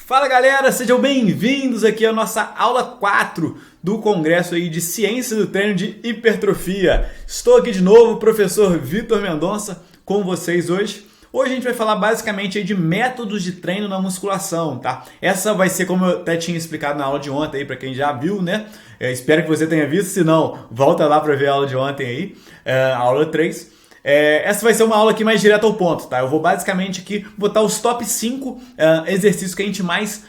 Fala galera, sejam bem-vindos aqui à nossa aula 4 do Congresso aí de Ciência do Treino de Hipertrofia. Estou aqui de novo, o professor Vitor Mendonça, com vocês hoje. Hoje a gente vai falar basicamente aí de métodos de treino na musculação, tá? Essa vai ser como eu até tinha explicado na aula de ontem aí, para quem já viu, né? Espero que você tenha visto, se não, volta lá para ver a aula de ontem aí, a aula 3. Essa vai ser uma aula aqui mais direta ao ponto, tá? Eu vou basicamente aqui botar os top 5 exercícios que a gente mais...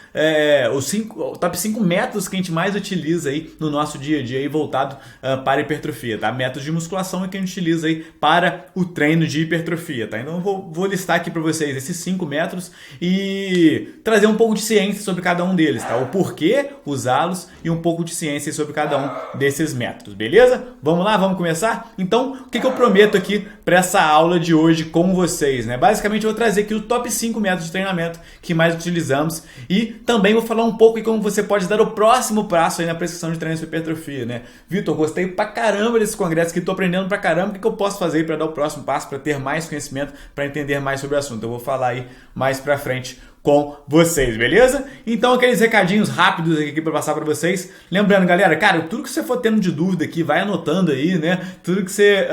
top 5 métodos que a gente mais utiliza aí no nosso dia a dia aí voltado para a hipertrofia, tá? Métodos de musculação é que a gente utiliza aí para o treino de hipertrofia, tá? Então eu vou listar aqui para vocês esses 5 métodos e trazer um pouco de ciência sobre cada um deles, tá? O porquê usá-los e um pouco de ciência sobre cada um desses métodos, beleza? Vamos lá, vamos começar? Então, o que eu prometo aqui para essa aula de hoje com vocês, né? Basicamente eu vou trazer aqui o top 5 métodos de treinamento que mais utilizamos e também vou falar um pouco de como você pode dar o próximo passo aí na prescrição de treino de hipertrofia, né? Vitor, gostei pra caramba desse congresso aqui, tô aprendendo pra caramba, o que eu posso fazer para dar o próximo passo, para ter mais conhecimento, para entender mais sobre o assunto. Eu vou falar aí mais pra frente com vocês, beleza? Então aqueles recadinhos rápidos aqui para passar para vocês. Lembrando, galera, cara, tudo que você for tendo de dúvida aqui, vai anotando aí, né? Tudo que você,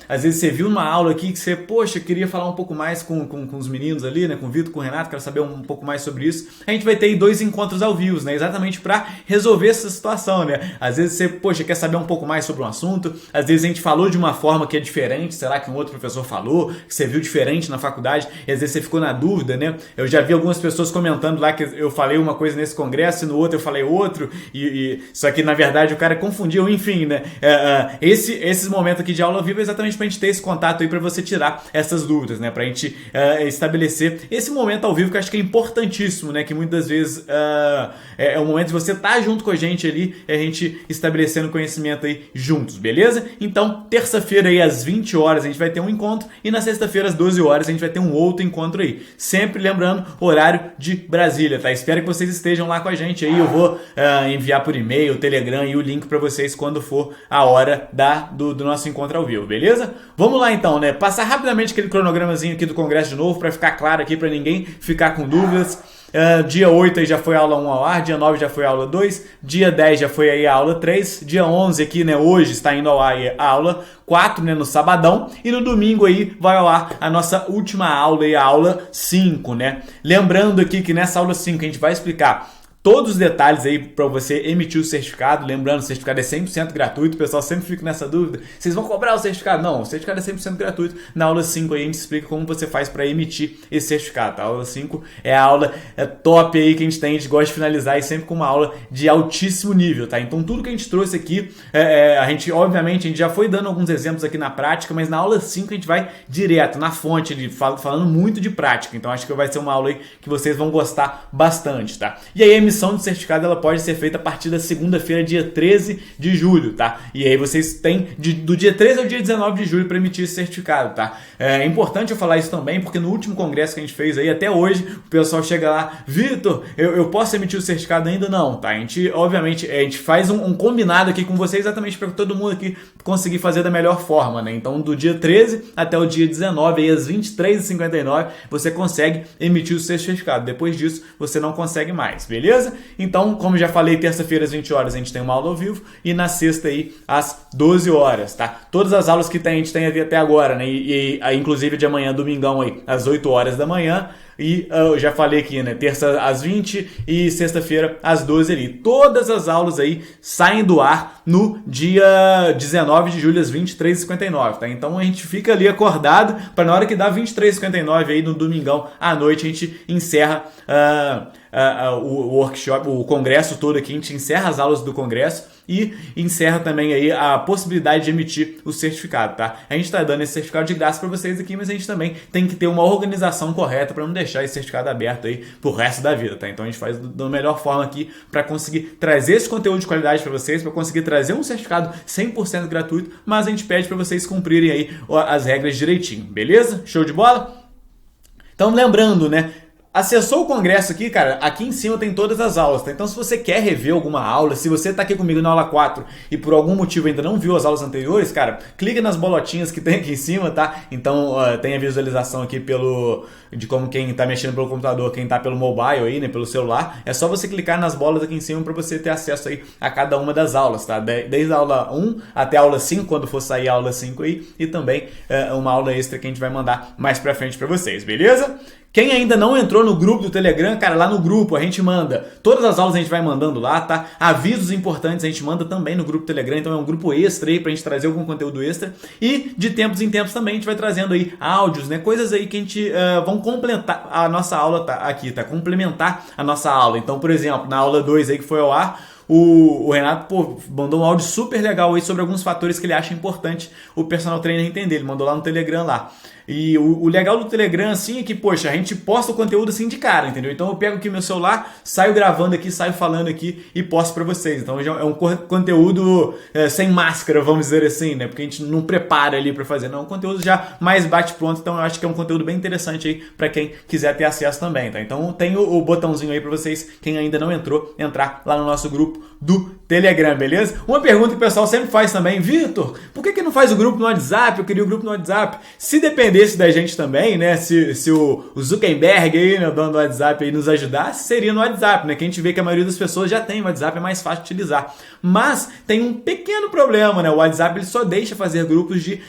às vezes você viu numa aula aqui que você, poxa, queria falar um pouco mais com os meninos ali, né? Com o Vitor, com o Renato, quero saber um pouco mais sobre isso. A gente vai ter aí 2 encontros ao vivo, né? Exatamente para resolver essa situação, né? Às vezes você, poxa, quer saber um pouco mais sobre um assunto, às vezes a gente falou de uma forma que é diferente, será que um outro professor falou, que você viu diferente na faculdade, e às vezes você ficou na dúvida, né? Eu já vi algumas pessoas comentando lá que eu falei uma coisa nesse congresso e no outro eu falei outro, só que na verdade o cara confundiu, enfim, né? Esses momentos aqui de aula ao vivo é exatamente pra gente ter esse contato aí, pra você tirar essas dúvidas, né? Pra gente estabelecer esse momento ao vivo que eu acho que é importantíssimo, né? Que muitas vezes é o momento de você estar junto com a gente ali, a gente estabelecendo conhecimento aí juntos, beleza? Então, terça-feira aí às 20 horas a gente vai ter um encontro e na sexta-feira às 12 horas a gente vai ter um outro encontro aí. Sempre lembrando, horário de Brasília, tá? Espero que vocês estejam lá com a gente aí. Eu vou enviar por e-mail, Telegram e o link para vocês quando for a hora do nosso encontro ao vivo, beleza? Vamos lá então, né? Passar rapidamente aquele cronogramazinho aqui do congresso de novo para ficar claro aqui, para ninguém ficar com dúvidas. Dia 8 aí já foi a aula 1 ao ar, dia 9 já foi a aula 2, dia 10 já foi aí a aula 3, dia 11 aqui, né, hoje está indo ao ar a aula 4, né, no sabadão, e no domingo aí vai ao ar a nossa última aula aí, a aula 5, né? Lembrando aqui que nessa aula 5 a gente vai explicar todos os detalhes aí para você emitir o certificado. Lembrando, o certificado é 100% gratuito. O pessoal sempre fica nessa dúvida. Vocês vão cobrar o certificado? Não, o certificado é 100% gratuito. Na aula 5 aí a gente explica como você faz para emitir esse certificado. Tá? A aula 5 é a aula top aí que a gente gosta de finalizar e sempre com uma aula de altíssimo nível, tá? Então tudo que a gente trouxe aqui, obviamente, a gente já foi dando alguns exemplos aqui na prática, mas na aula 5 a gente vai direto, na fonte, falando muito de prática. Então acho que vai ser uma aula aí que vocês vão gostar bastante, tá? E aí a emissão de certificado ela pode ser feita a partir da segunda-feira, dia 13 de julho, tá? E aí vocês têm do dia 13 ao dia 19 de julho para emitir esse certificado, tá? É importante eu falar isso também, porque no último congresso que a gente fez aí, até hoje, o pessoal chega lá, Vitor, eu posso emitir o certificado ainda? Não, tá? A gente, obviamente, a gente faz um combinado aqui com vocês exatamente para todo mundo aqui conseguir fazer da melhor forma, né? Então, do dia 13 até o dia 19, aí às 23h59, você consegue emitir o seu certificado. Depois disso, você não consegue mais, beleza? Então, como já falei, terça-feira às 20 horas a gente tem uma aula ao vivo e na sexta aí às 12 horas, tá? Todas as aulas que a gente tem até agora, né? Inclusive de amanhã, domingão aí, às 8 horas da manhã. E eu já falei aqui, né? Terça às 20 e sexta-feira às 12 ali. Todas as aulas aí saem do ar no dia 19 de julho às 23h59, tá? Então a gente fica ali acordado para na hora que dá 23h59 aí no domingão à noite a gente encerra o workshop, o congresso todo aqui, a gente encerra as aulas do congresso e encerra também aí a possibilidade de emitir o certificado, tá? A gente está dando esse certificado de graça para vocês aqui, mas a gente também tem que ter uma organização correta para não deixar esse certificado aberto aí pro resto da vida, tá? Então a gente faz da melhor forma aqui para conseguir trazer esse conteúdo de qualidade para vocês, para conseguir trazer um certificado 100% gratuito, mas a gente pede para vocês cumprirem aí as regras direitinho, beleza? Show de bola? Então lembrando, né? Acessou o Congresso aqui, cara, aqui em cima tem todas as aulas, tá? Então se você quer rever alguma aula, se você tá aqui comigo na aula 4 e por algum motivo ainda não viu as aulas anteriores, cara, clica nas bolotinhas que tem aqui em cima, tá? Então tem a visualização aqui de como quem tá mexendo pelo computador, quem tá pelo mobile aí, né, pelo celular. É só você clicar nas bolas aqui em cima para você ter acesso aí a cada uma das aulas, tá? Desde a aula 1 até a aula 5, quando for sair a aula 5 aí, e também uma aula extra que a gente vai mandar mais pra frente pra vocês, beleza? Quem ainda não entrou no grupo do Telegram, cara, lá no grupo a gente manda todas as aulas, a gente vai mandando lá, tá? Avisos importantes a gente manda também no grupo do Telegram, então é um grupo extra aí pra gente trazer algum conteúdo extra. E de tempos em tempos também a gente vai trazendo aí áudios, né? Coisas aí que a gente vão complementar a nossa aula aqui, tá? Complementar a nossa aula. Então, por exemplo, na aula 2 aí que foi ao ar, o Renato mandou um áudio super legal aí sobre alguns fatores que ele acha importante o personal trainer entender. Ele mandou lá no Telegram lá. E o legal do Telegram, assim, é que, poxa, a gente posta o conteúdo assim de cara, entendeu? Então eu pego aqui meu celular, saio gravando aqui, saio falando aqui e posto pra vocês. Então já é um conteúdo sem máscara, vamos dizer assim, né? Porque a gente não prepara ali pra fazer, não. É um conteúdo já mais bate-pronto, então eu acho que é um conteúdo bem interessante aí pra quem quiser ter acesso também, tá? Então tem o botãozinho aí pra vocês, quem ainda não entrou, entrar lá no nosso grupo do Telegram, beleza? Uma pergunta que o pessoal sempre faz também, Vitor, por que não faz o grupo no WhatsApp? Eu queria o grupo no WhatsApp. Se dependesse da gente também, né? Se o Zuckerberg aí, né, o dono do WhatsApp aí, nos ajudasse, seria no WhatsApp, né? Que a gente vê que a maioria das pessoas já tem o WhatsApp, é mais fácil de utilizar. Mas tem um pequeno problema, né? O WhatsApp ele só deixa fazer grupos de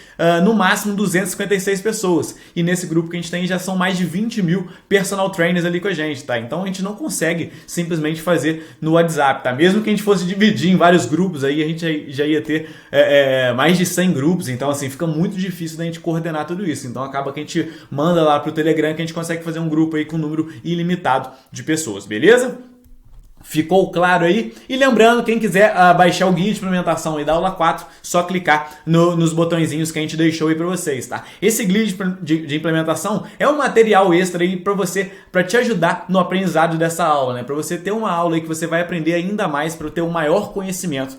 no máximo 256 pessoas. E nesse grupo que a gente tem já são mais de 20 mil personal trainers ali com a gente, tá? Então a gente não consegue simplesmente fazer no WhatsApp, tá? Mesmo que a gente fosse dividir em vários grupos aí, a gente já ia ter mais de 100 grupos. Então assim, fica muito difícil da gente coordenar tudo isso. Então acaba que a gente manda lá pro Telegram que a gente consegue fazer um grupo aí com um número ilimitado de pessoas, beleza? Ficou claro aí? E lembrando, quem quiser baixar o guia de implementação aí da aula 4, só clicar nos botõezinhos que a gente deixou aí para vocês, tá? Esse guia de implementação é um material extra aí para te ajudar no aprendizado dessa aula, né? Para você ter uma aula aí que você vai aprender ainda mais, para ter um maior conhecimento,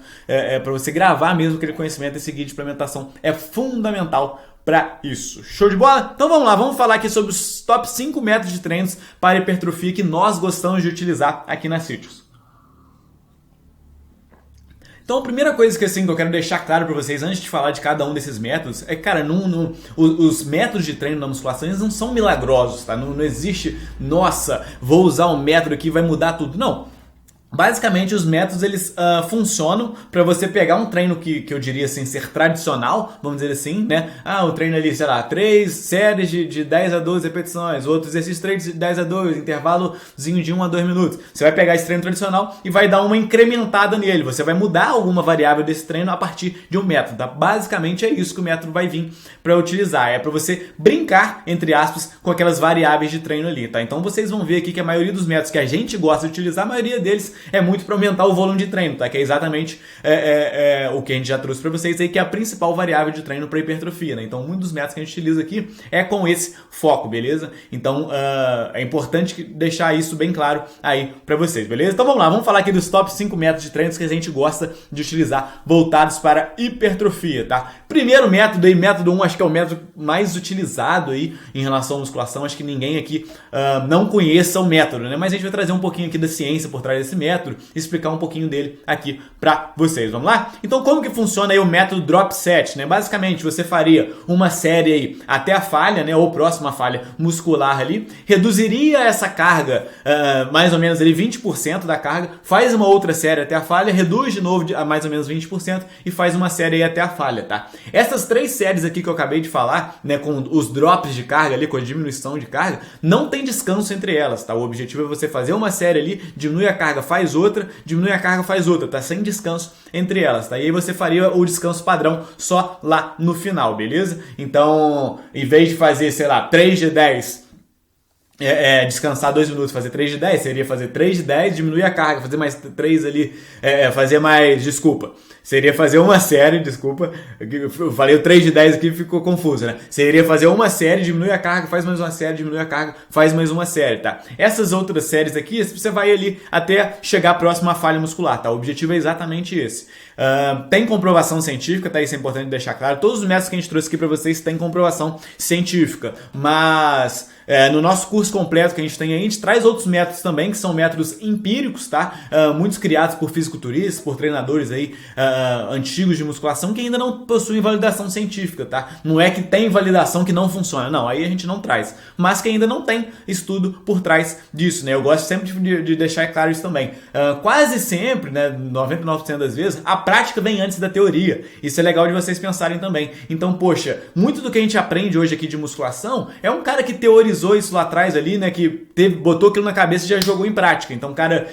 para você gravar mesmo aquele conhecimento. Esse guia de implementação é fundamental para isso. Show de bola? Então vamos lá, vamos falar aqui sobre os top 5 métodos de treinos para hipertrofia que nós gostamos de utilizar aqui na Sítios. Então a primeira coisa que eu quero deixar claro para vocês antes de falar de cada um desses métodos é que, cara, os métodos de treino da musculação eles não são milagrosos, tá? Não existe, nossa, vou usar um método aqui e vai mudar tudo. Não. Basicamente, os métodos eles funcionam para você pegar um treino que eu diria assim, ser tradicional, vamos dizer assim, né? Um treino ali, sei lá, 3 séries de 10 a 12 repetições, outro exercício 3 de 10 a 2, intervalozinho de 1 a 2 minutos. Você vai pegar esse treino tradicional e vai dar uma incrementada nele. Você vai mudar alguma variável desse treino a partir de um método, tá? Basicamente é isso que o método vai vir para utilizar. É para você brincar, entre aspas, com aquelas variáveis de treino ali, tá? Então vocês vão ver aqui que a maioria dos métodos que a gente gosta de utilizar, a maioria deles é muito para aumentar o volume de treino, tá? Que é exatamente o que a gente já trouxe para vocês aí, que é a principal variável de treino para hipertrofia, né? Então, muitos dos métodos que a gente utiliza aqui é com esse foco, beleza? Então, é importante deixar isso bem claro aí para vocês, beleza? Então, vamos lá, vamos falar aqui dos top 5 métodos de treinos que a gente gosta de utilizar voltados para hipertrofia, tá? Primeiro método aí, método 1, acho que é o método mais utilizado aí em relação à musculação. Acho que ninguém aqui não conheça o método, né? Mas a gente vai trazer um pouquinho aqui da ciência por trás desse método, explicar um pouquinho dele aqui para vocês. Vamos lá? Então, como que funciona aí o método Drop Set, né? Basicamente, você faria uma série aí até a falha, né? Ou próxima à falha muscular ali, reduziria essa carga, mais ou menos ali 20% da carga, faz uma outra série até a falha, reduz de novo a mais ou menos 20% e faz uma série aí até a falha, tá? Essas 3 séries aqui que eu acabei de falar, né? Com os drops de carga ali, com a diminuição de carga, não tem descanso entre elas, tá? O objetivo é você fazer uma série ali, diminui a carga, faz outra, diminui a carga, faz outra, tá? Sem descanso entre elas, tá? E aí você faria o descanso padrão só lá no final, beleza? Então, em vez de fazer, sei lá, 3 de 10, descansar 2 minutos, fazer 3 de 10, seria fazer 3 de 10, diminuir a carga, fazer mais 3 ali, seria fazer uma série, eu falei o 3 de 10 aqui, ficou confuso, né? Seria fazer uma série, diminui a carga, faz mais uma série, diminui a carga, faz mais uma série, tá? Essas outras séries aqui, você vai ali até chegar próximo à falha muscular, tá? O objetivo é exatamente esse. Tem comprovação científica, tá? Isso é importante deixar claro. Todos os métodos que a gente trouxe aqui pra vocês têm comprovação científica, mas no nosso curso completo que a gente traz outros métodos também, que são métodos empíricos, tá? Muitos criados por fisiculturistas, por treinadores aí antigos de musculação que ainda não possuem validação científica, tá? Não é que tem validação que não funciona, não, aí a gente não traz, mas que ainda não tem estudo por trás disso, né? Eu gosto sempre de deixar claro isso também. Quase sempre, né, 99% das vezes, a prática vem antes da teoria. Isso é legal de vocês pensarem também. Então, poxa, muito do que a gente aprende hoje aqui de musculação é um cara que teorizou isso lá atrás ali, né, que botou aquilo na cabeça e já jogou em prática. Então o cara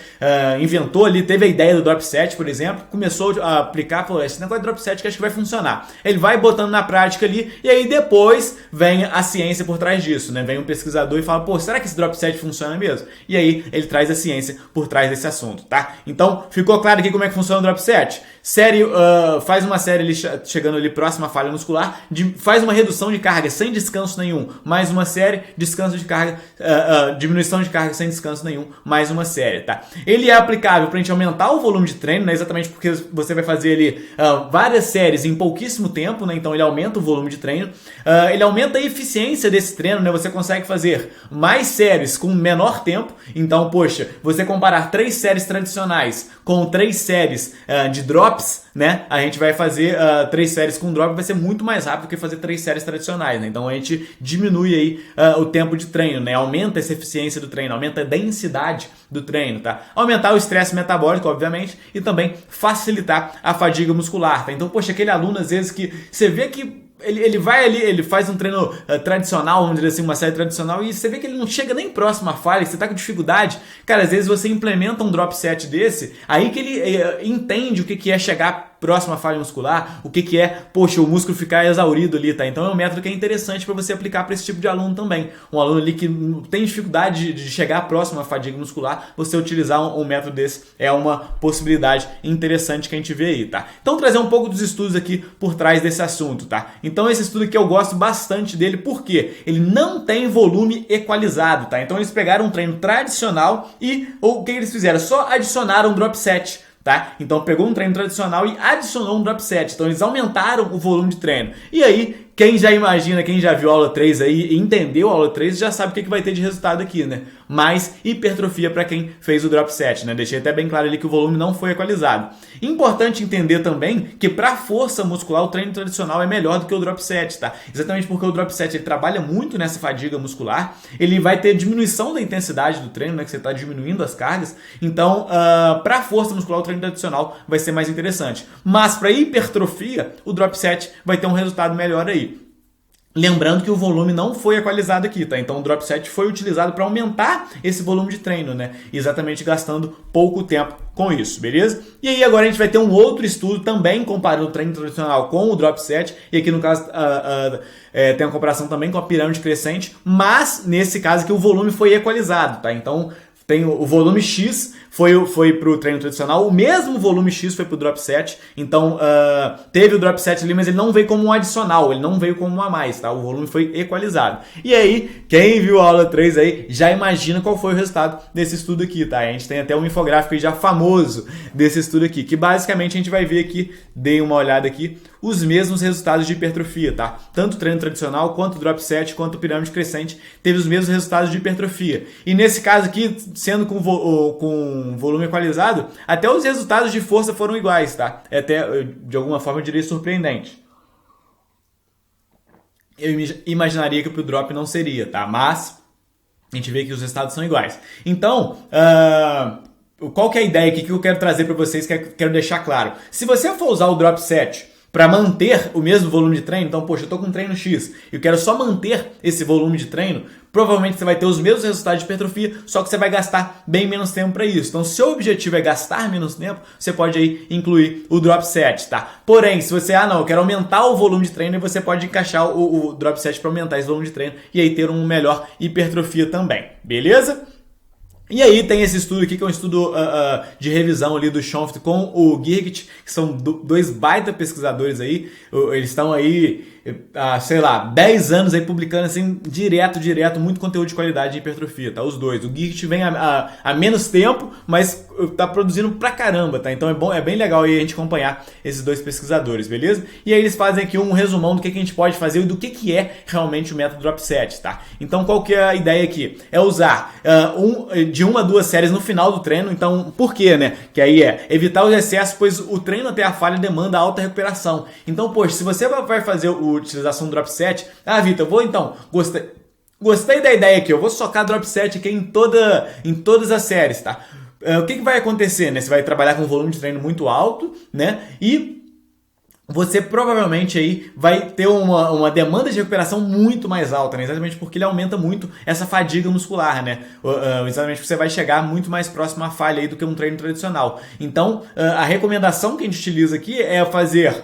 inventou ali, teve a ideia do drop set, por exemplo, começou a aplicar, falou, esse negócio de drop set que acho que vai funcionar. Ele vai botando na prática ali e aí depois vem a ciência por trás disso, né? Vem um pesquisador e fala, pô, será que esse drop set funciona mesmo? E aí ele traz a ciência por trás desse assunto, tá? Então, ficou claro aqui como é que funciona o drop set? Faz uma série ali, chegando ali próxima à falha muscular, faz uma redução de carga sem descanso nenhum, mais uma série, descanso de carga, diminuição de carga sem descanso nenhum, mais uma série, tá? Ele é aplicável pra gente aumentar o volume de treino, né? Exatamente porque você vai fazer ali várias séries em pouquíssimo tempo, né? Então ele aumenta o volume de treino, ele aumenta a eficiência desse treino, né? Você consegue fazer mais séries com menor tempo, então, poxa, você comparar 3 séries tradicionais com 3 séries de drops, né? A gente vai fazer 3 séries com drop, vai ser muito mais rápido que fazer 3 séries tradicionais, né? Então a gente diminui aí o tempo de treino, né? Aumenta essa eficiência do treino, aumenta a densidade do treino, tá? Aumentar o estresse metabólico, obviamente, e também facilitar a fadiga muscular, tá? Então, poxa, aquele aluno às vezes que você vê que ele vai ali, ele faz um treino tradicional, vamos dizer assim, uma série tradicional, e você vê que ele não chega nem próximo à falha, que você tá com dificuldade. Cara, às vezes você implementa um drop set desse, aí que ele entende o que é chegar próximo à falha muscular, o que é, poxa, o músculo ficar exaurido ali, tá? Então é um método que é interessante para você aplicar para esse tipo de aluno também. Um aluno ali que tem dificuldade de chegar próximo à fadiga muscular, você utilizar um método desse é uma possibilidade interessante que a gente vê aí, tá? Então trazer um pouco dos estudos aqui por trás desse assunto, tá? Então esse estudo aqui eu gosto bastante dele porque ele não tem volume equalizado, tá? Então eles pegaram um treino tradicional e o que eles fizeram? Só adicionaram um drop set. Tá? Então pegou um treino tradicional e adicionou um drop set. Então eles aumentaram o volume de treino. E aí, quem já imagina, quem já viu a aula 3 aí e entendeu a aula 3, já sabe o que vai ter de resultado aqui, né? Mais hipertrofia para quem fez o drop set, né? Deixei até bem claro ali que o volume não foi equalizado. Importante entender também que para força muscular o treino tradicional é melhor do que o drop set, tá? Exatamente porque o drop set ele trabalha muito nessa fadiga muscular, ele vai ter diminuição da intensidade do treino, né? Que você está diminuindo as cargas. Então, para força muscular o treino tradicional vai ser mais interessante. Mas para hipertrofia, o drop set vai ter um resultado melhor aí. Lembrando que o volume não foi equalizado aqui, tá? Então o drop set foi utilizado para aumentar esse volume de treino, né? Exatamente gastando pouco tempo com isso, beleza? E aí agora a gente vai ter um outro estudo também comparando o treino tradicional com o drop set, e aqui no caso tem uma comparação também com a pirâmide crescente, mas nesse caso aqui o volume foi equalizado, tá? Então tem o volume X foi para o treino tradicional, o mesmo volume X foi para o drop set, então teve o drop set ali, mas ele não veio como um adicional, ele não veio como um a mais, tá? O volume foi equalizado. E aí, quem viu a aula 3 aí, já imagina qual foi o resultado desse estudo aqui, tá? A gente tem até um infográfico aí já famoso desse estudo aqui, que basicamente a gente vai ver aqui, dei uma olhada aqui, os mesmos resultados de hipertrofia, tá? Tanto o treino tradicional, quanto o drop set, quanto o pirâmide crescente, teve os mesmos resultados de hipertrofia. E nesse caso aqui, sendo com volume equalizado, até os resultados de força foram iguais, tá? É até, de alguma forma, eu diria surpreendente. Eu imaginaria que pro drop não seria, tá? Mas a gente vê que os resultados são iguais. Então, qual que é a ideia aqui que eu quero trazer para vocês, que eu quero deixar claro? Se você for usar o drop set para manter o mesmo volume de treino, então, poxa, eu tô com um treino X e eu quero só manter esse volume de treino, provavelmente você vai ter os mesmos resultados de hipertrofia, só que você vai gastar bem menos tempo para isso. Então, se o seu objetivo é gastar menos tempo, você pode aí incluir o drop set, tá? Porém, se você, eu quero aumentar o volume de treino, você pode encaixar o drop set para aumentar esse volume de treino e aí ter um melhor hipertrofia também, beleza? E aí tem esse estudo aqui, que é um estudo de revisão ali do Schoenfeld com o Girgit, que são dois baita pesquisadores aí. Eles estão aí sei lá, 10 anos aí publicando assim, direto, muito conteúdo de qualidade de hipertrofia, tá? Os dois. O Girt vem há menos tempo, mas tá produzindo pra caramba, tá? Então é bem legal aí a gente acompanhar esses dois pesquisadores, beleza? E aí eles fazem aqui um resumão do que a gente pode fazer e do que é realmente o método Drop Set, tá? Então qual que é a ideia aqui? É usar de 1 a 2 séries no final do treino. Então por quê, né? Que aí é evitar os excessos, pois o treino até a falha demanda alta recuperação. Então, poxa, se você vai fazer a utilização do Drop Set, Vitor, gostei da ideia aqui, eu vou socar Drop Set aqui em todas as séries, tá? O que vai acontecer, né? Você vai trabalhar com um volume de treino muito alto, né? E você provavelmente aí vai ter uma demanda de recuperação muito mais alta, né? Exatamente porque ele aumenta muito essa fadiga muscular, né? Exatamente porque você vai chegar muito mais próximo à falha aí do que um treino tradicional. Então, a recomendação que a gente utiliza aqui é fazer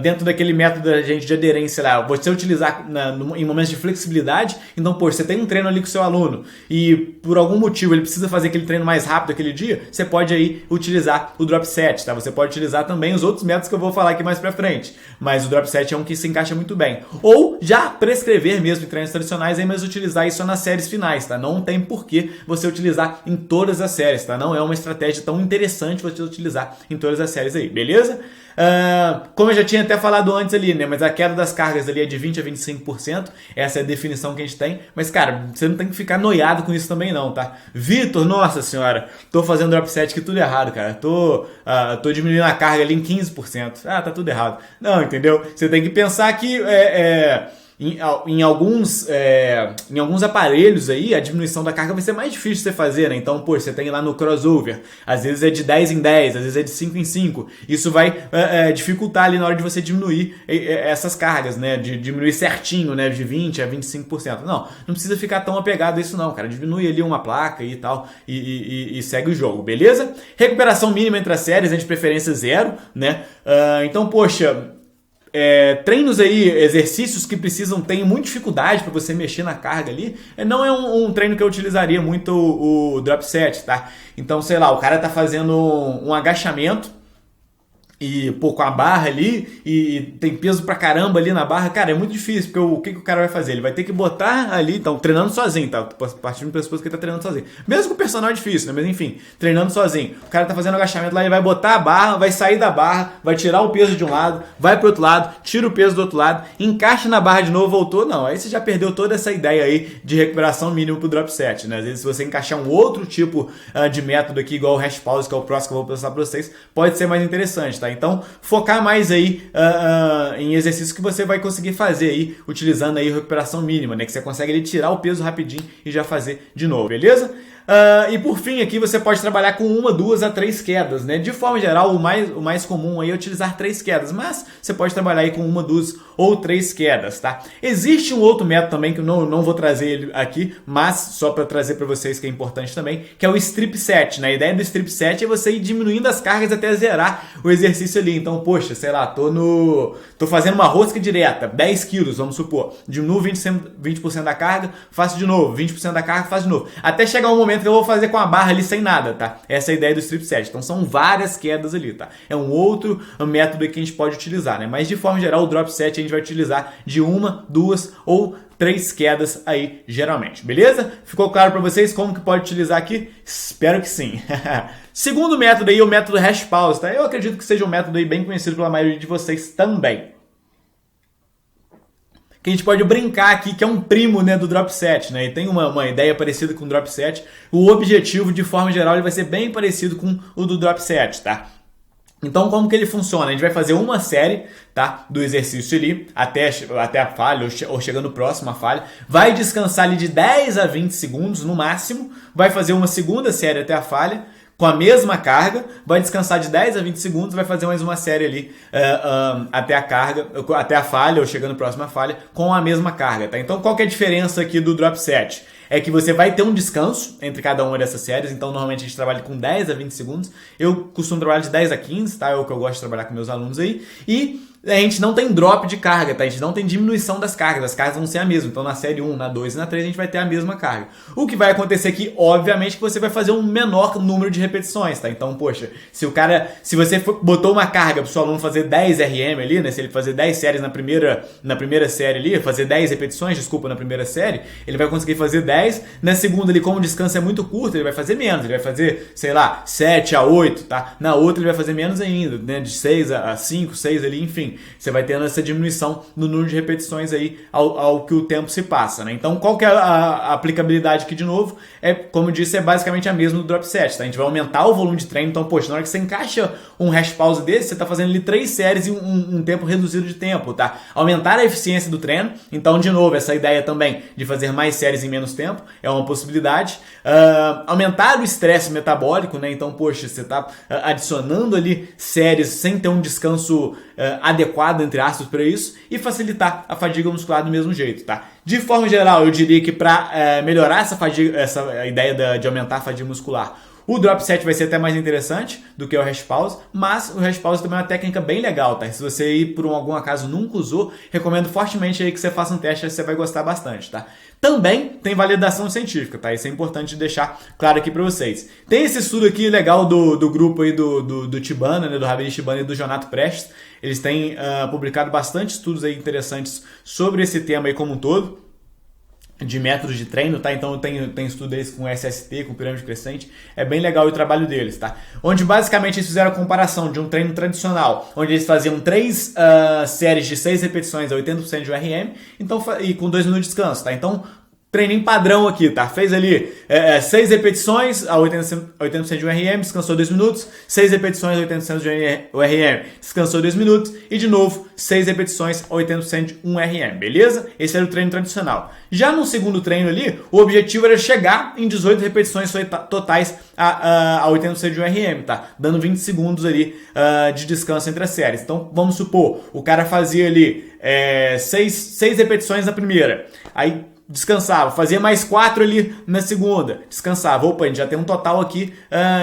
dentro daquele método da gente de aderência lá, você utilizar em momentos de flexibilidade. Então, você tem um treino ali com o seu aluno e por algum motivo ele precisa fazer aquele treino mais rápido aquele dia, você pode aí utilizar o Drop Set, tá? Você pode utilizar também os outros métodos que eu vou falar aqui mais pra frente, mas o Drop Set é um que se encaixa muito bem. Ou já prescrever mesmo em treinos tradicionais, aí, mas utilizar isso só nas séries finais, tá? Não tem porquê você utilizar em todas as séries, tá? Não é uma estratégia tão interessante você utilizar em todas as séries aí, beleza? Como eu já tinha até falado antes ali, né? Mas a queda das cargas ali é de 20% a 25%. Essa é a definição que a gente tem. Mas, cara, você não tem que ficar noiado com isso também não, tá? Vitor, nossa senhora, tô fazendo drop set aqui tudo errado, cara. Tô diminuindo a carga ali em 15%. Tá tudo errado. Não, entendeu? Você tem que pensar que em alguns aparelhos aí, a diminuição da carga vai ser mais difícil de você fazer, né? Então, você tem lá no crossover, às vezes é de 10 em 10, às vezes é de 5 em 5. Isso vai dificultar ali na hora de você diminuir essas cargas, né? De diminuir certinho, né? De 20% a 25%. Não precisa ficar tão apegado a isso não, cara. Diminui ali uma placa e tal e segue o jogo, beleza? Recuperação mínima entre as séries, de preferência 0, né? Então, treinos aí, exercícios que tem muita dificuldade para você mexer na carga ali, não é um treino que eu utilizaria muito o drop set, tá? Então, sei lá, o cara tá fazendo um agachamento e, com a barra ali, e tem peso pra caramba ali na barra, cara, é muito difícil, porque o que o cara vai fazer? Ele vai ter que botar ali, então, treinando sozinho, tá? Partindo do pressuposto que ele tá treinando sozinho. Mesmo que o personal é difícil, né? Mas enfim, treinando sozinho. O cara tá fazendo agachamento lá, ele vai botar a barra, vai sair da barra, vai tirar o peso de um lado, vai pro outro lado, tira o peso do outro lado, encaixa na barra de novo, voltou, não. Aí você já perdeu toda essa ideia aí de recuperação mínima pro drop set, né? Às vezes, se você encaixar um outro tipo de método aqui, igual o hash pause, que é o próximo que eu vou passar pra vocês, pode ser mais interessante, tá? Então, focar mais aí em exercícios que você vai conseguir fazer aí, utilizando aí a recuperação mínima, né? Que você consegue ali tirar o peso rapidinho e já fazer de novo, beleza? E por fim aqui você pode trabalhar com 1, 2 a 3 quedas, né? De forma geral, o mais comum aí é utilizar 3 quedas, mas você pode trabalhar aí com 1, 2 ou 3 quedas, tá? Existe um outro método também que eu não vou trazer ele aqui, mas só para trazer para vocês que é importante também, que é o strip set, né? A ideia do strip set é você ir diminuindo as cargas até zerar o exercício ali. Então, sei lá, tô fazendo uma rosca direta, 10 quilos, vamos supor, diminuo 20% da carga, faço de novo, 20% da carga, faço de novo, até chegar um momento que eu vou fazer com a barra ali sem nada, tá? Essa é a ideia do strip set. Então são várias quedas ali, tá? É um outro método que a gente pode utilizar, né? Mas de forma geral, o drop set a gente vai utilizar de 1, 2 ou 3 quedas aí, geralmente, beleza? Ficou claro para vocês como que pode utilizar aqui? Espero que sim. Segundo método aí, o método hash pause, tá? Eu acredito que seja um método aí bem conhecido pela maioria de vocês também. Que a gente pode brincar aqui, que é um primo, né, do drop set, né? E tem uma ideia parecida com o drop set. O objetivo, de forma geral, ele vai ser bem parecido com o do drop set, tá? Então, como que ele funciona? A gente vai fazer uma série, tá, do exercício ali, até a falha, ou chegando próximo à falha. Vai descansar ali de 10 a 20 segundos, no máximo. Vai fazer uma segunda série até a falha, com a mesma carga, vai descansar de 10 a 20 segundos, vai fazer mais uma série ali até a falha, ou chegando próximo à falha, com a mesma carga, tá? Então, qual que é a diferença aqui do drop set? É que você vai ter um descanso entre cada uma dessas séries, então normalmente a gente trabalha com 10 a 20 segundos, eu costumo trabalhar de 10 a 15, tá? É o que eu gosto de trabalhar com meus alunos aí, e a gente não tem drop de carga, tá? A gente não tem diminuição das cargas, as cargas vão ser a mesma. Então na série 1, na 2 e na 3 a gente vai ter a mesma carga. O que vai acontecer aqui, obviamente, que você vai fazer um menor número de repetições, tá? Então, poxa, se você botou uma carga pro seu aluno fazer 10 RM ali, né? Se ele fazer 10 séries na primeira série ali, fazer 10 repetições, desculpa, na primeira série, ele vai conseguir fazer 10. Na segunda ali, como o descanso é muito curto, ele vai fazer menos, ele vai fazer, sei lá, 7 a 8, tá? Na outra ele vai fazer menos ainda, né? De 6 a 5, 6 ali, enfim. Você vai tendo essa diminuição no número de repetições aí ao que o tempo se passa, né? Então, qual que é a aplicabilidade aqui de novo? Como eu disse, é basicamente a mesma do drop set, tá? A gente vai aumentar o volume de treino. Então, poxa, na hora que você encaixa um hash pause desse, você tá fazendo ali 3 séries e um tempo reduzido de tempo, tá? Aumentar a eficiência do treino. Então, de novo, essa ideia também de fazer mais séries em menos tempo é uma possibilidade. Aumentar o estresse metabólico, né? Então, poxa, você tá adicionando ali séries sem ter um descanso adequado, entre aspas, para isso, e facilitar a fadiga muscular do mesmo jeito, tá? De forma geral, eu diria que para melhorar essa ideia de aumentar a fadiga muscular, o drop set vai ser até mais interessante do que o hash pause, mas o hash pause também é uma técnica bem legal, tá? Se você aí por algum acaso nunca usou, recomendo fortemente aí que você faça um teste, você vai gostar bastante, tá? Também tem validação científica, tá? Isso é importante deixar claro aqui para vocês. Tem esse estudo aqui legal do grupo aí do Tibana, né? Do Rabiri Tibana e do Jonato Prestes. Eles têm publicado bastante estudos aí interessantes sobre esse tema aí como um todo, de métodos de treino, tá? Então tem estudo deles com SST, com pirâmide crescente. É bem legal o trabalho deles, tá? Onde basicamente eles fizeram a comparação de um treino tradicional, onde eles faziam 3 séries de 6 repetições a 80% de RM, então, e com 2 minutos de descanso, tá? Então, treininho padrão aqui, tá? Fez ali 6 repetições a 80% de um RM, descansou 2 minutos, 6 repetições a 80% de um RM, descansou 2 minutos, e de novo, 6 repetições a 80% de um RM, beleza? Esse era o treino tradicional. Já no segundo treino ali, o objetivo era chegar em 18 repetições totais a 80% de um RM, tá? Dando 20 segundos ali de descanso entre as séries. Então, vamos supor, o cara fazia ali 6 repetições na primeira, aí descansava, fazia mais 4 ali na segunda, descansava. Opa, a gente já tem um total aqui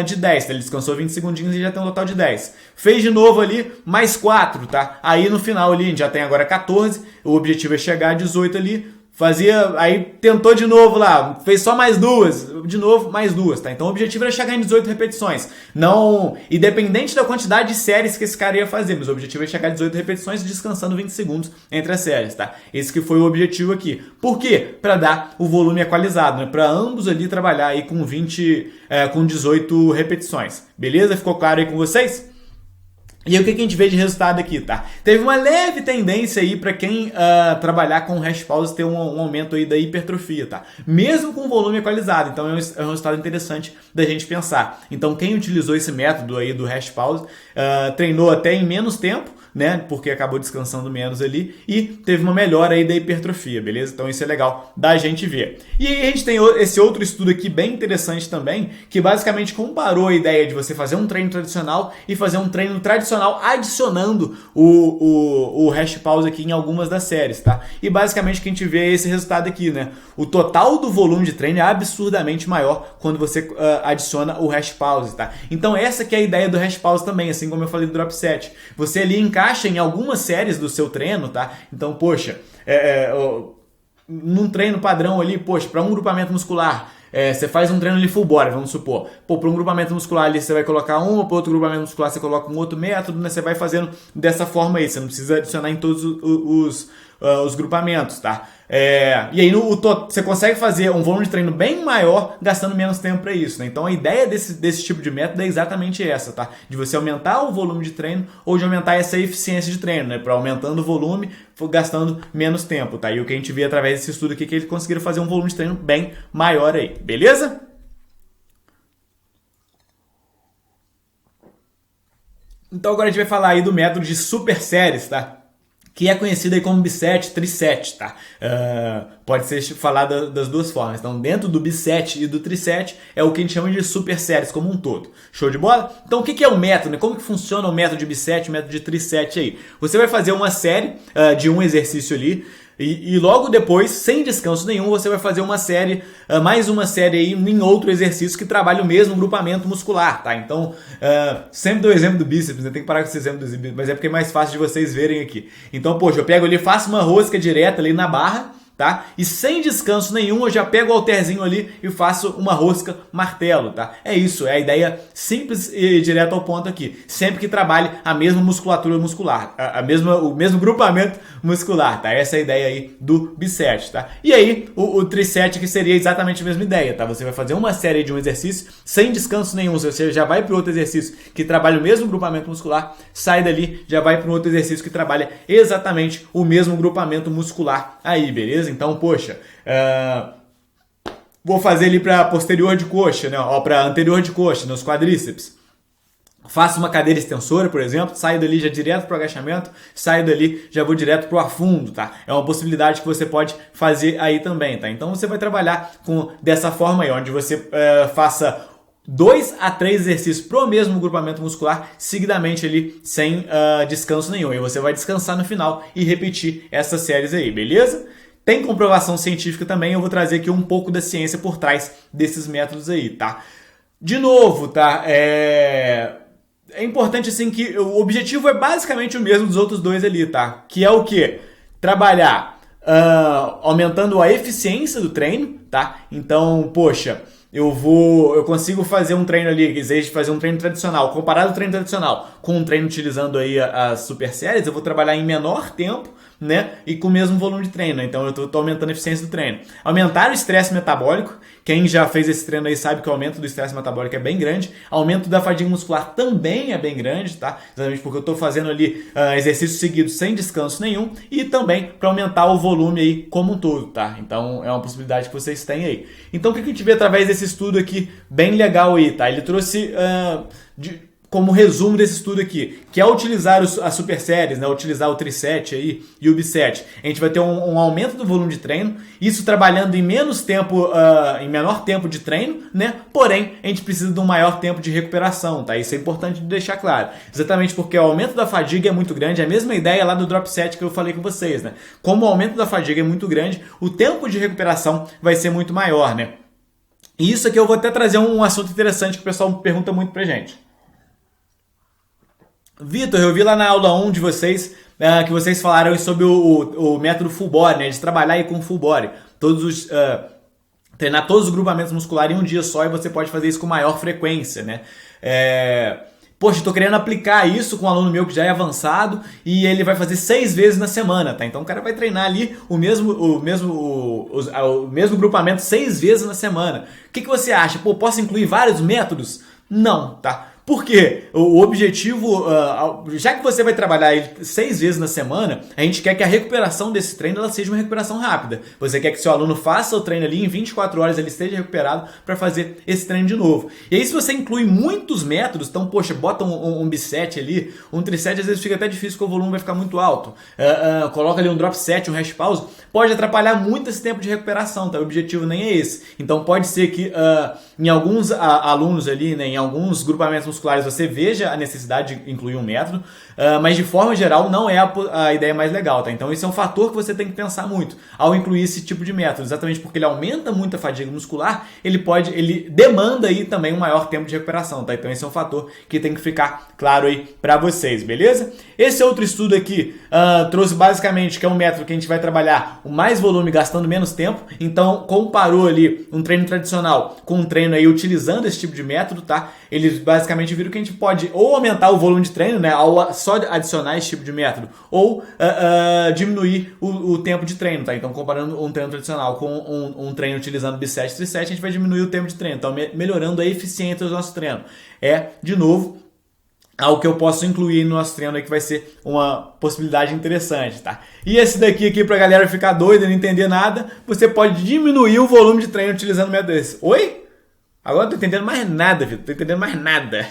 de 10, tá? Ele descansou 20 segundinhos e já tem um total de 10. Fez de novo ali, mais 4, tá? Aí no final ali, a gente já tem agora 14, o objetivo é chegar a 18 ali, aí tentou de novo lá, fez só mais 2, de novo mais 2, tá? Então o objetivo era chegar em 18 repetições, não, independente da quantidade de séries que esse cara ia fazer, mas o objetivo é chegar a 18 repetições descansando 20 segundos entre as séries, tá? Esse que foi o objetivo aqui. Por quê? Para dar o volume equalizado, né? Para ambos ali trabalhar aí com 18 repetições. Beleza? Ficou claro aí com vocês? E aí, o que a gente vê de resultado aqui, tá? Teve uma leve tendência aí para quem trabalhar com hash pause ter um aumento aí da hipertrofia, tá? Mesmo com volume equalizado, então é um resultado interessante da gente pensar. Então, quem utilizou esse método aí do hash pause treinou até em menos tempo, né? Porque acabou descansando menos ali e teve uma melhora aí da hipertrofia, beleza? Então isso é legal da gente ver. E aí a gente tem esse outro estudo aqui bem interessante também, que basicamente comparou a ideia de você fazer um treino tradicional e fazer um treino tradicional adicionando o hash pause aqui em algumas das séries, tá? E basicamente o que a gente vê é esse resultado aqui, né? O total do volume de treino é absurdamente maior quando você adiciona o hash pause, tá? Então essa que é a ideia do hash pause também, assim como eu falei do drop set. Você ali encaixa em algumas séries do seu treino, tá? Então, poxa, num treino padrão ali, poxa, para um grupamento muscular, você faz um treino ali full body, vamos supor. Pô, para um grupamento muscular ali você vai colocar um, para outro grupamento muscular você coloca um outro método, né? Você vai fazendo dessa forma aí, você não precisa adicionar em todos os grupamentos, tá? E aí você consegue fazer um volume de treino bem maior gastando menos tempo para isso, né? Então a ideia desse tipo de método é exatamente essa, tá? De você aumentar o volume de treino ou de aumentar essa eficiência de treino, né? Para aumentando o volume, gastando menos tempo, tá? E o que a gente vê através desse estudo aqui é que eles conseguiram fazer um volume de treino bem maior aí, beleza? Então agora a gente vai falar aí do método de super séries, tá? Que é conhecido aí como biset, triset, tá? Pode ser falado das duas formas. Então, dentro do biset e do triset é o que a gente chama de super séries como um todo. Show de bola? Então, o que é o método, né? Como que funciona o método de biset e o método de triset aí? Você vai fazer uma série de um exercício ali, E logo depois, sem descanso nenhum, você vai fazer uma série, mais uma série aí em outro exercício que trabalha o mesmo grupamento muscular, tá? Então, sempre dou o exemplo do bíceps, né? Tem que parar com esse exemplo do bíceps, mas é porque é mais fácil de vocês verem aqui. Então, poxa, eu pego ali, faço uma rosca direta ali na barra, tá? E sem descanso nenhum, eu já pego o halterzinho ali e faço uma rosca martelo, tá? É isso, é a ideia simples e direta ao ponto aqui. Sempre que trabalhe a mesma musculatura muscular, o mesmo grupamento muscular, tá? Essa é a ideia aí do biset, tá? E aí, o triset que seria exatamente a mesma ideia, tá? Você vai fazer uma série de um exercício sem descanso nenhum, você já vai para outro exercício que trabalha o mesmo grupamento muscular, sai dali, já vai para um outro exercício que trabalha exatamente o mesmo grupamento muscular aí, beleza? Então, poxa, vou fazer ali para posterior de coxa, né? Ó, para anterior de coxa, nos quadríceps. Faço uma cadeira extensora, por exemplo, saio dali já direto para o agachamento, saio dali já vou direto para o ar fundo, tá? É uma possibilidade que você pode fazer aí também, tá? Então você vai trabalhar dessa forma aí, onde você faça 2 a 3 exercícios pro mesmo grupamento muscular, seguidamente ali, sem descanso nenhum. E você vai descansar no final e repetir essas séries aí, beleza? Tem comprovação científica também, eu vou trazer aqui um pouco da ciência por trás desses métodos aí, tá? De novo, tá? É importante assim que o objetivo é basicamente o mesmo dos outros dois ali, tá? Que é o quê? Trabalhar aumentando a eficiência do treino, tá? Então, poxa, eu consigo fazer um treino ali, em vez de fazer um treino tradicional, comparado ao treino tradicional com um treino utilizando aí as super séries, eu vou trabalhar em menor tempo, né? E com o mesmo volume de treino. Então eu tô aumentando a eficiência do treino. Aumentar o estresse metabólico. Quem já fez esse treino aí sabe que o aumento do estresse metabólico é bem grande. Aumento da fadiga muscular também é bem grande, tá? Exatamente porque eu tô fazendo ali exercícios seguidos sem descanso nenhum. E também para aumentar o volume aí como um todo, tá? Então é uma possibilidade que vocês têm aí. Então o que a gente vê através desse estudo aqui, bem legal aí, tá? Ele trouxe como resumo desse estudo aqui, que é utilizar as super séries, né? Utilizar o triset aí e o biset. A gente vai ter um aumento do volume de treino, isso trabalhando em menos tempo, em menor tempo de treino, né? Porém, a gente precisa de um maior tempo de recuperação, tá? Isso é importante de deixar claro. Exatamente porque o aumento da fadiga é muito grande, é a mesma ideia lá do drop set que eu falei com vocês, né? Como o aumento da fadiga é muito grande, o tempo de recuperação vai ser muito maior, né? E isso aqui eu vou até trazer um assunto interessante que o pessoal pergunta muito pra gente. Vitor, eu vi lá na aula 1 de vocês que vocês falaram sobre o método full body, né? De trabalhar aí com full body. Treinar todos os grupamentos musculares em um dia só e você pode fazer isso com maior frequência, né? Poxa, eu tô querendo aplicar isso com um aluno meu que já é avançado e ele vai fazer 6 vezes na semana, tá? Então o cara vai treinar ali o mesmo grupamento 6 vezes na semana. O que você acha? Pô, posso incluir vários métodos? Não, tá? Porque o objetivo, já que você vai trabalhar ele 6 vezes na semana, a gente quer que a recuperação desse treino ela seja uma recuperação rápida. Você quer que seu aluno faça o treino ali, em 24 horas ele esteja recuperado para fazer esse treino de novo. E aí se você inclui muitos métodos, então poxa, bota um biset ali, um triset às vezes fica até difícil porque o volume vai ficar muito alto. Coloca ali um drop set, um rest pause, pode atrapalhar muito esse tempo de recuperação, tá? O objetivo nem é esse. Então pode ser que em alguns alunos ali, né, em alguns grupamentos musculares você veja a necessidade de incluir um método, mas de forma geral não é a ideia mais legal, tá? Então esse é um fator que você tem que pensar muito ao incluir esse tipo de método, exatamente porque ele aumenta muito a fadiga muscular, ele demanda aí também um maior tempo de recuperação, tá? Então esse é um fator que tem que ficar claro aí para vocês, beleza? Esse outro estudo aqui trouxe basicamente que é um método que a gente vai trabalhar o mais volume gastando menos tempo, então comparou ali um treino tradicional com um treino aí utilizando esse tipo de método, tá? Eles basicamente viram que a gente pode ou aumentar o volume de treino, né, ao só adicionar esse tipo de método, ou diminuir o tempo de treino, tá? Então comparando um treino tradicional com um treino utilizando biset e triset, a gente vai diminuir o tempo de treino, então melhorando a eficiência do nosso treino. De novo, algo que eu posso incluir no nosso treino aí que vai ser uma possibilidade interessante, tá? E esse daqui pra galera ficar doida e não entender nada, você pode diminuir o volume de treino utilizando o método desse. Oi? Agora não tô entendendo mais nada, Vitor. Tô entendendo mais nada.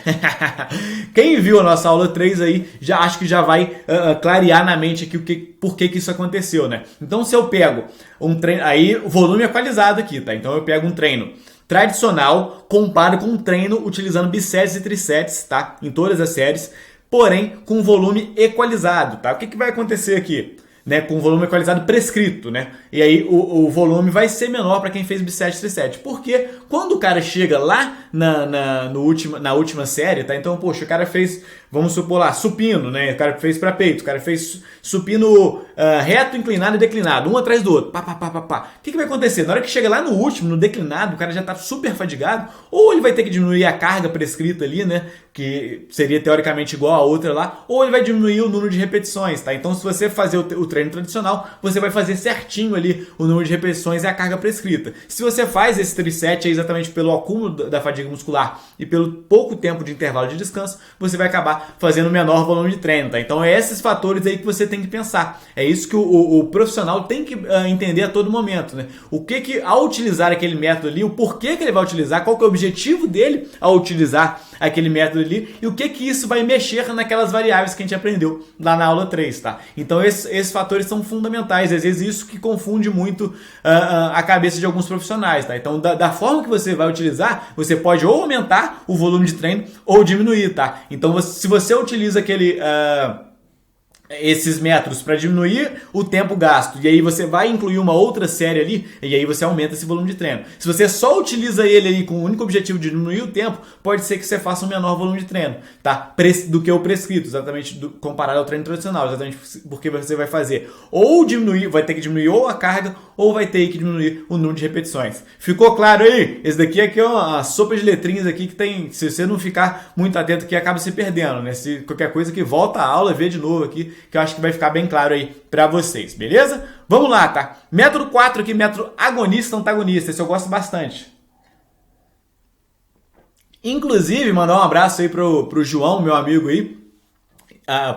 Quem viu a nossa aula 3 aí, já acho que já vai clarear na mente aqui por que isso aconteceu, né? Então se eu pego um treino, aí o volume é equalizado aqui, tá? Então eu pego um treino tradicional, comparo com um treino utilizando bisets e trisets, tá? Em todas as séries, porém com volume equalizado, tá? O que vai acontecer aqui? né, com volume equalizado prescrito, né? E aí o volume vai ser menor para quem fez bicep tricep. Porque quando o cara chega lá na última série, tá? Então, poxa, o cara fez, vamos supor lá, supino, né? O cara fez para peito, o cara fez supino reto, inclinado e declinado, um atrás do outro. Pá, pá, pá, pá, pá. O que vai acontecer? Na hora que chega lá no último, no declinado, o cara já tá super fadigado, ou ele vai ter que diminuir a carga prescrita ali, né? Que seria teoricamente igual a outra lá, ou ele vai diminuir o número de repetições, tá? Então, se você fazer o treino tradicional, você vai fazer certinho ali o número de repetições e a carga prescrita. Se você faz esse triset exatamente pelo acúmulo da fadiga muscular e pelo pouco tempo de intervalo de descanso, você vai acabar fazendo menor volume de treino, tá? Então, é esses fatores aí que você tem que pensar. É isso que o profissional tem que entender a todo momento, né? O que ao utilizar aquele método ali, o porquê que ele vai utilizar, qual que é o objetivo dele ao utilizar aquele método ali e o que isso vai mexer naquelas variáveis que a gente aprendeu lá na aula 3, tá? Então esses fatores são fundamentais, às vezes isso que confunde muito a cabeça de alguns profissionais, tá? Então da forma que você vai utilizar, você pode ou aumentar o volume de treino ou diminuir, tá? Então se você utiliza esses métodos para diminuir o tempo gasto e aí você vai incluir uma outra série ali e aí você aumenta esse volume de treino. Se você só utiliza ele aí com o único objetivo de diminuir o tempo, pode ser que você faça um menor volume de treino, tá? Do que o prescrito, exatamente comparado ao treino tradicional, exatamente porque você vai fazer ou diminuir, vai ter que diminuir ou a carga ou vai ter que diminuir o número de repetições. Ficou claro aí? Esse daqui é uma sopa de letrinhas aqui que tem, se você não ficar muito atento aqui, acaba se perdendo, né? Se qualquer coisa que volta a aula, vê de novo aqui, que eu acho que vai ficar bem claro aí pra vocês, beleza? Vamos lá, tá? Método 4 aqui, método agonista-antagonista, esse eu gosto bastante. Inclusive, mandar um abraço aí pro João, meu amigo aí,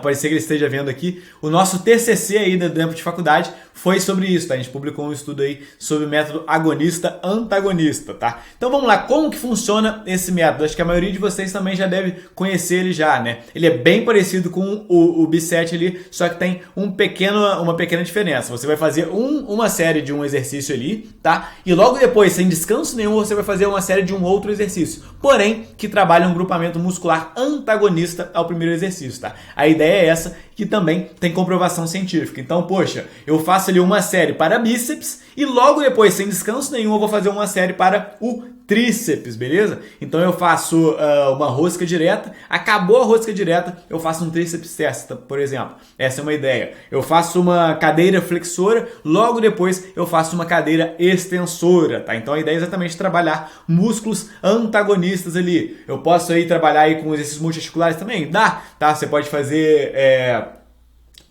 pode ser que ele esteja vendo aqui, o nosso TCC aí do tempo de faculdade foi sobre isso, tá? A gente publicou um estudo aí sobre o método agonista-antagonista, tá? Então vamos lá, como que funciona esse método? Acho que a maioria de vocês também já deve conhecer ele já, né? Ele é bem parecido com o B7 ali, só que tem uma pequena diferença. Você vai fazer uma série de um exercício ali, tá? E logo depois, sem descanso nenhum, você vai fazer uma série de um outro exercício, porém, que trabalha um grupamento muscular antagonista ao primeiro exercício, tá? A ideia é essa, que também tem comprovação científica. Então, poxa, eu faço ali uma série para bíceps e logo depois, sem descanso nenhum, eu vou fazer uma série para o tríceps, beleza? Então eu faço uma rosca direta, acabou a rosca direta, eu faço um tríceps testa, por exemplo. Essa é uma ideia. Eu faço uma cadeira flexora, logo depois eu faço uma cadeira extensora, tá? Então a ideia é exatamente trabalhar músculos antagonistas ali. Eu posso aí trabalhar aí com exercícios multiarticulares também? Dá, tá? Você pode fazer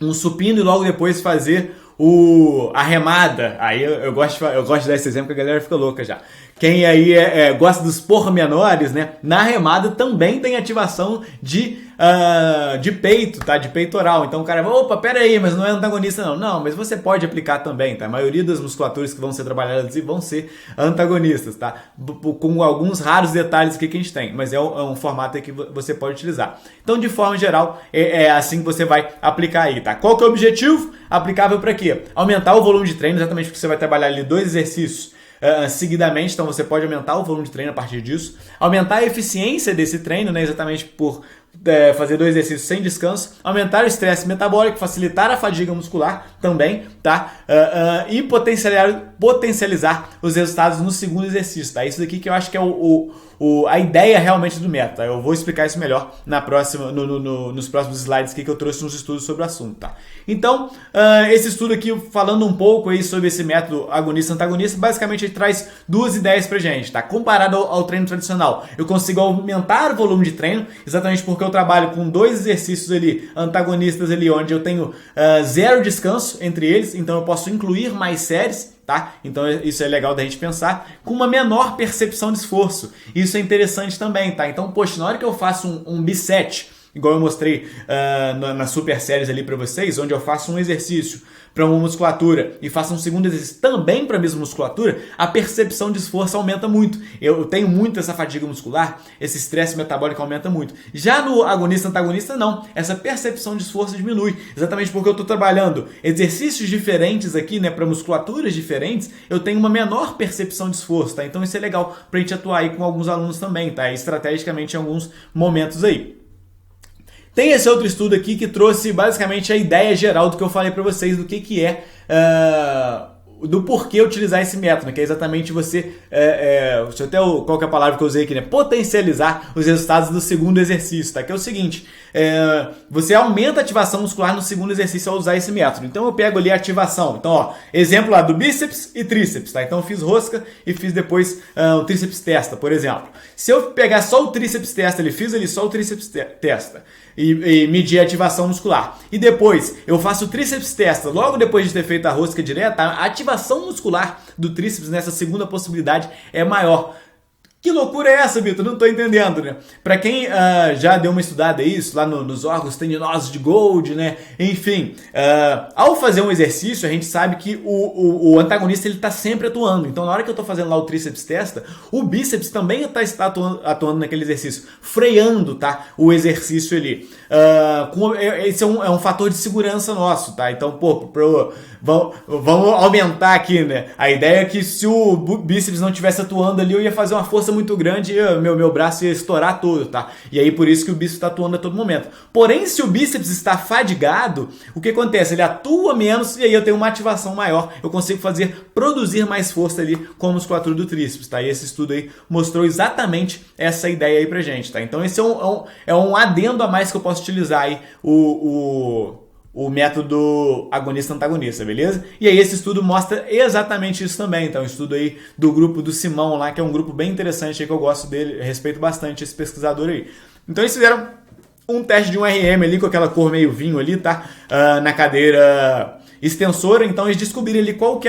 um supino e logo depois fazer a remada. Aí eu gosto de dar esse exemplo que a galera fica louca já. Quem aí gosta dos pormenores, né? Na remada também tem ativação de peito, tá? De peitoral. Então o cara vai, opa, pera aí, mas não é antagonista não. Não, mas você pode aplicar também, tá? A maioria das musculaturas que vão ser trabalhadas vão ser antagonistas, tá? Com alguns raros detalhes que a gente tem, mas é um formato aí que você pode utilizar. Então, de forma geral, é assim que você vai aplicar aí, tá? Qual que é o objetivo? Aplicável para quê? Aumentar o volume de treino, exatamente porque você vai trabalhar ali 2 exercícios seguidamente, então você pode aumentar o volume de treino a partir disso, aumentar a eficiência desse treino, né, exatamente por fazer 2 exercícios sem descanso, aumentar o estresse metabólico, facilitar a fadiga muscular também, tá? E potencializar os resultados no segundo exercício, tá? Isso daqui que eu acho que é a ideia realmente do método, tá? Eu vou explicar isso melhor nos próximos slides que eu trouxe nos estudos sobre o assunto, tá? Então, esse estudo aqui, falando um pouco aí sobre esse método agonista-antagonista, basicamente ele traz 2 ideias pra gente, tá? Comparado ao treino tradicional, eu consigo aumentar o volume de treino, exatamente porque eu trabalho com 2 exercícios ali, antagonistas ali, onde eu tenho 0 descanso entre eles, então eu posso incluir mais séries, tá? Então isso é legal da gente pensar, com uma menor percepção de esforço. Isso é interessante também, tá? Então, poxa, na hora que eu faço um B7, igual eu mostrei nas super séries ali para vocês, onde eu faço um exercício para uma musculatura e faço um segundo exercício também para a mesma musculatura, a percepção de esforço aumenta muito. Eu tenho muito essa fadiga muscular, esse estresse metabólico aumenta muito. Já no agonista-antagonista, não. Essa percepção de esforço diminui. Exatamente porque eu estou trabalhando exercícios diferentes aqui, né, para musculaturas diferentes, eu tenho uma menor percepção de esforço, tá? Então isso é legal para a gente atuar aí com alguns alunos também, tá? Estrategicamente em alguns momentos aí. Tem esse outro estudo aqui que trouxe basicamente a ideia geral do que eu falei para vocês, do que é do porquê utilizar esse método, que é exatamente você, qual que é a palavra que eu usei aqui, né? Potencializar os resultados do segundo exercício, tá? Que é o seguinte, você aumenta a ativação muscular no segundo exercício ao usar esse método. Então eu pego ali a ativação, então ó, exemplo lá do bíceps e tríceps, tá? Então eu fiz rosca e fiz depois o tríceps testa, por exemplo. Se eu pegar só o tríceps testa, fiz ali só o tríceps testa e medir a ativação muscular, e depois eu faço o tríceps testa, logo depois de ter feito a rosca direta, a ativação muscular do tríceps nessa segunda possibilidade é maior. Que loucura é essa, Vitor? Não tô entendendo, né? Pra quem já deu uma estudada isso lá nos órgãos tendinosos de Gold, né? Enfim, ao fazer um exercício, a gente sabe que o antagonista ele tá sempre atuando. Então, na hora que eu tô fazendo lá o tríceps testa, o bíceps também está atuando naquele exercício, freando, tá? O exercício ali. Esse é um fator de segurança nosso, tá? Então, vamos aumentar aqui, né? A ideia é que se o bíceps não estivesse atuando ali, eu ia fazer uma força muito grande e meu braço ia estourar todo, tá? E aí por isso que o bíceps está atuando a todo momento. Porém, se o bíceps está fadigado, o que acontece? Ele atua menos e aí eu tenho uma ativação maior. Eu consigo produzir mais força ali com a musculatura do tríceps, tá? E esse estudo aí mostrou exatamente essa ideia aí pra gente, tá? Então esse é um adendo a mais que eu posso utilizar aí o método agonista-antagonista, beleza? E aí esse estudo mostra exatamente isso também. Então, um estudo aí do grupo do Simão lá, que é um grupo bem interessante aí, que eu gosto dele, respeito bastante esse pesquisador aí. Então, eles fizeram um teste de um RM ali, com aquela cor meio vinho ali, tá? Na cadeira extensora. Então, eles descobriram ali qual que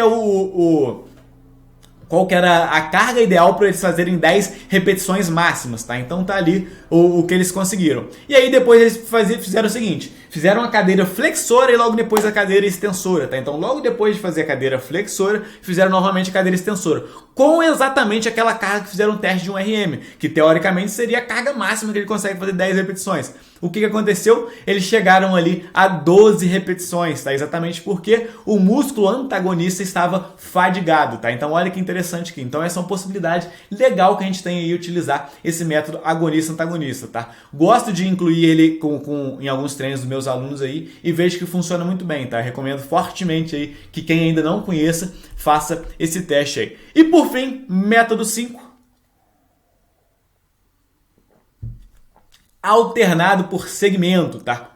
era a carga ideal para eles fazerem 10 repetições máximas, tá? Então tá ali o que eles conseguiram. E aí depois eles fizeram o seguinte, fizeram a cadeira flexora e logo depois a cadeira extensora, tá? Então logo depois de fazer a cadeira flexora, fizeram novamente a cadeira extensora, com exatamente aquela carga que fizeram o teste de um RM, que teoricamente seria a carga máxima que ele consegue fazer 10 repetições. O que aconteceu? Eles chegaram ali a 12 repetições, tá? Exatamente porque o músculo antagonista estava fadigado, tá? Então olha que interessante aqui. Então essa é uma possibilidade legal que a gente tem aí utilizar esse método agonista-antagonista, tá? Gosto de incluir ele em alguns treinos dos meus alunos aí e vejo que funciona muito bem, tá? Recomendo fortemente aí que quem ainda não conheça, faça esse teste aí. E por fim, método 5. Alternado por segmento, tá?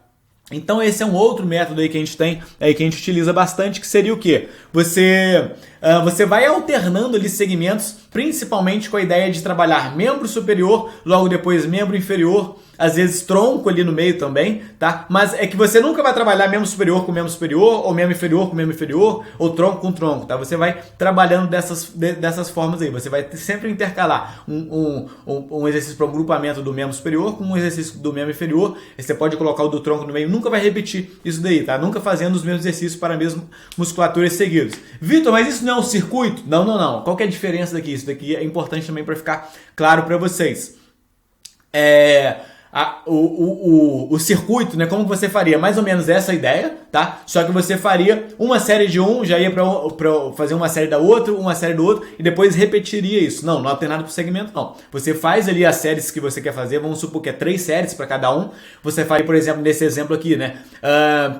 Então esse é um outro método aí que a gente tem, aí que a gente utiliza bastante, que seria o quê? Você vai alternando ali segmentos, principalmente com a ideia de trabalhar membro superior, logo depois membro inferior, às vezes tronco ali no meio também, tá? Mas é que você nunca vai trabalhar membro superior com membro superior, ou membro inferior com membro inferior, ou tronco com tronco, tá? Você vai trabalhando dessas formas aí. Você vai sempre intercalar um exercício para o grupamento do membro superior com um exercício do membro inferior. Você pode colocar o do tronco no meio, nunca vai repetir isso daí, tá? Nunca fazendo os mesmos exercícios para a mesma musculatura seguidos. Vitor, mas isso não é um circuito? Não. Qual que é a diferença daqui? Isso daqui é importante também para ficar claro para vocês. O circuito, né? Como você faria? Mais ou menos essa ideia, tá? Só que você faria uma série de um, já ia para fazer uma série da outra, uma série do outro, e depois repetiria isso. Não alternado por segmento, não. Você faz ali as séries que você quer fazer, vamos supor que é 3 séries para cada um. Você faria, por exemplo, nesse exemplo aqui, né?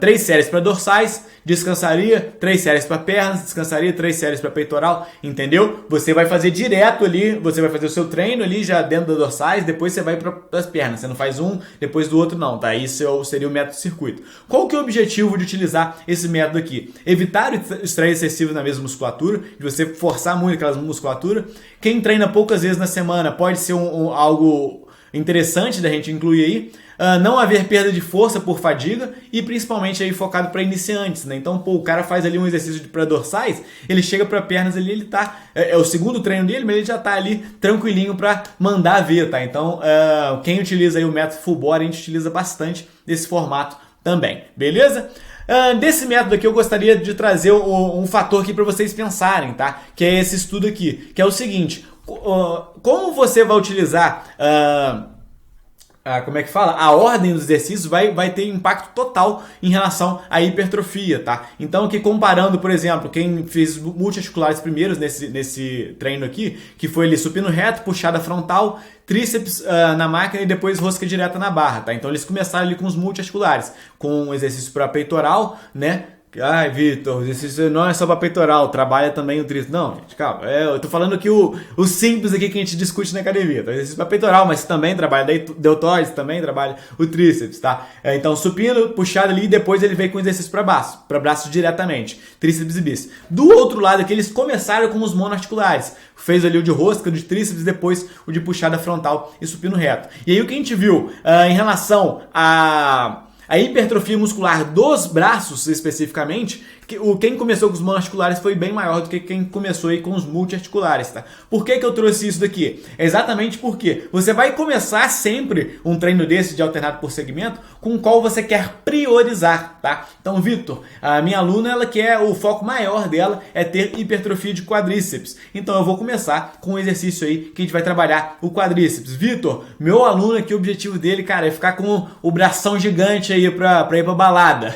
3 séries para dorsais, descansaria, 3 séries para pernas, descansaria, 3 séries para peitoral, entendeu? Você vai fazer direto ali, você vai fazer o seu treino ali já dentro das dorsais, depois você vai para as pernas. Você não faz um depois do outro não, tá? Isso seria o método circuito. Qual que é o objetivo de utilizar esse método aqui? Evitar o estresse excessivo na mesma musculatura, de você forçar muito aquela musculatura. Quem treina poucas vezes na semana pode ser algo interessante da gente incluir aí. Não haver perda de força por fadiga e principalmente aí focado para iniciantes, né? Então, o cara faz ali um exercício para dorsais, ele chega para pernas ali, ele tá é o segundo treino dele, mas ele já tá ali tranquilinho para mandar ver, tá? Então, quem utiliza aí o método full body, a gente utiliza bastante desse formato também, beleza? Desse método aqui eu gostaria de trazer um fator aqui para vocês pensarem, tá? Que é esse estudo aqui, que é o seguinte: como você vai utilizar como é que fala? A ordem dos exercícios vai ter impacto total em relação à hipertrofia, tá? Então, aqui comparando, por exemplo, quem fez multiarticulares primeiros nesse treino aqui, que foi ali supino reto, puxada frontal, tríceps na máquina e depois rosca direta na barra, tá? Então, eles começaram ali com os multiarticulares, com um exercício para peitoral, né? Ai, Vitor, o exercício não é só para peitoral, trabalha também o tríceps. Não, gente, calma. Eu tô falando aqui o simples aqui que a gente discute na academia. Então, exercício para peitoral, mas também trabalha deltóides, também trabalha o tríceps, tá? Então, supino, puxado ali e depois ele veio com exercício para braços diretamente, tríceps e bíceps. Do outro lado aqui, eles começaram com os monoarticulares. Fez ali o de rosca, o de tríceps, depois o de puxada frontal e supino reto. E aí o que a gente viu em relação a hipertrofia muscular dos braços, especificamente, quem começou com os monoarticulares foi bem maior do que quem começou aí com os multiarticulares, tá? Por que eu trouxe isso daqui? É exatamente porque você vai começar sempre um treino desse de alternado por segmento com o qual você quer priorizar, tá? Então, Vitor, a minha aluna, ela quer, o foco maior dela é ter hipertrofia de quadríceps. Então, eu vou começar com um exercício aí que a gente vai trabalhar o quadríceps. Vitor, meu aluno aqui, o objetivo dele, cara, é ficar com o bração gigante aí pra ir pra balada.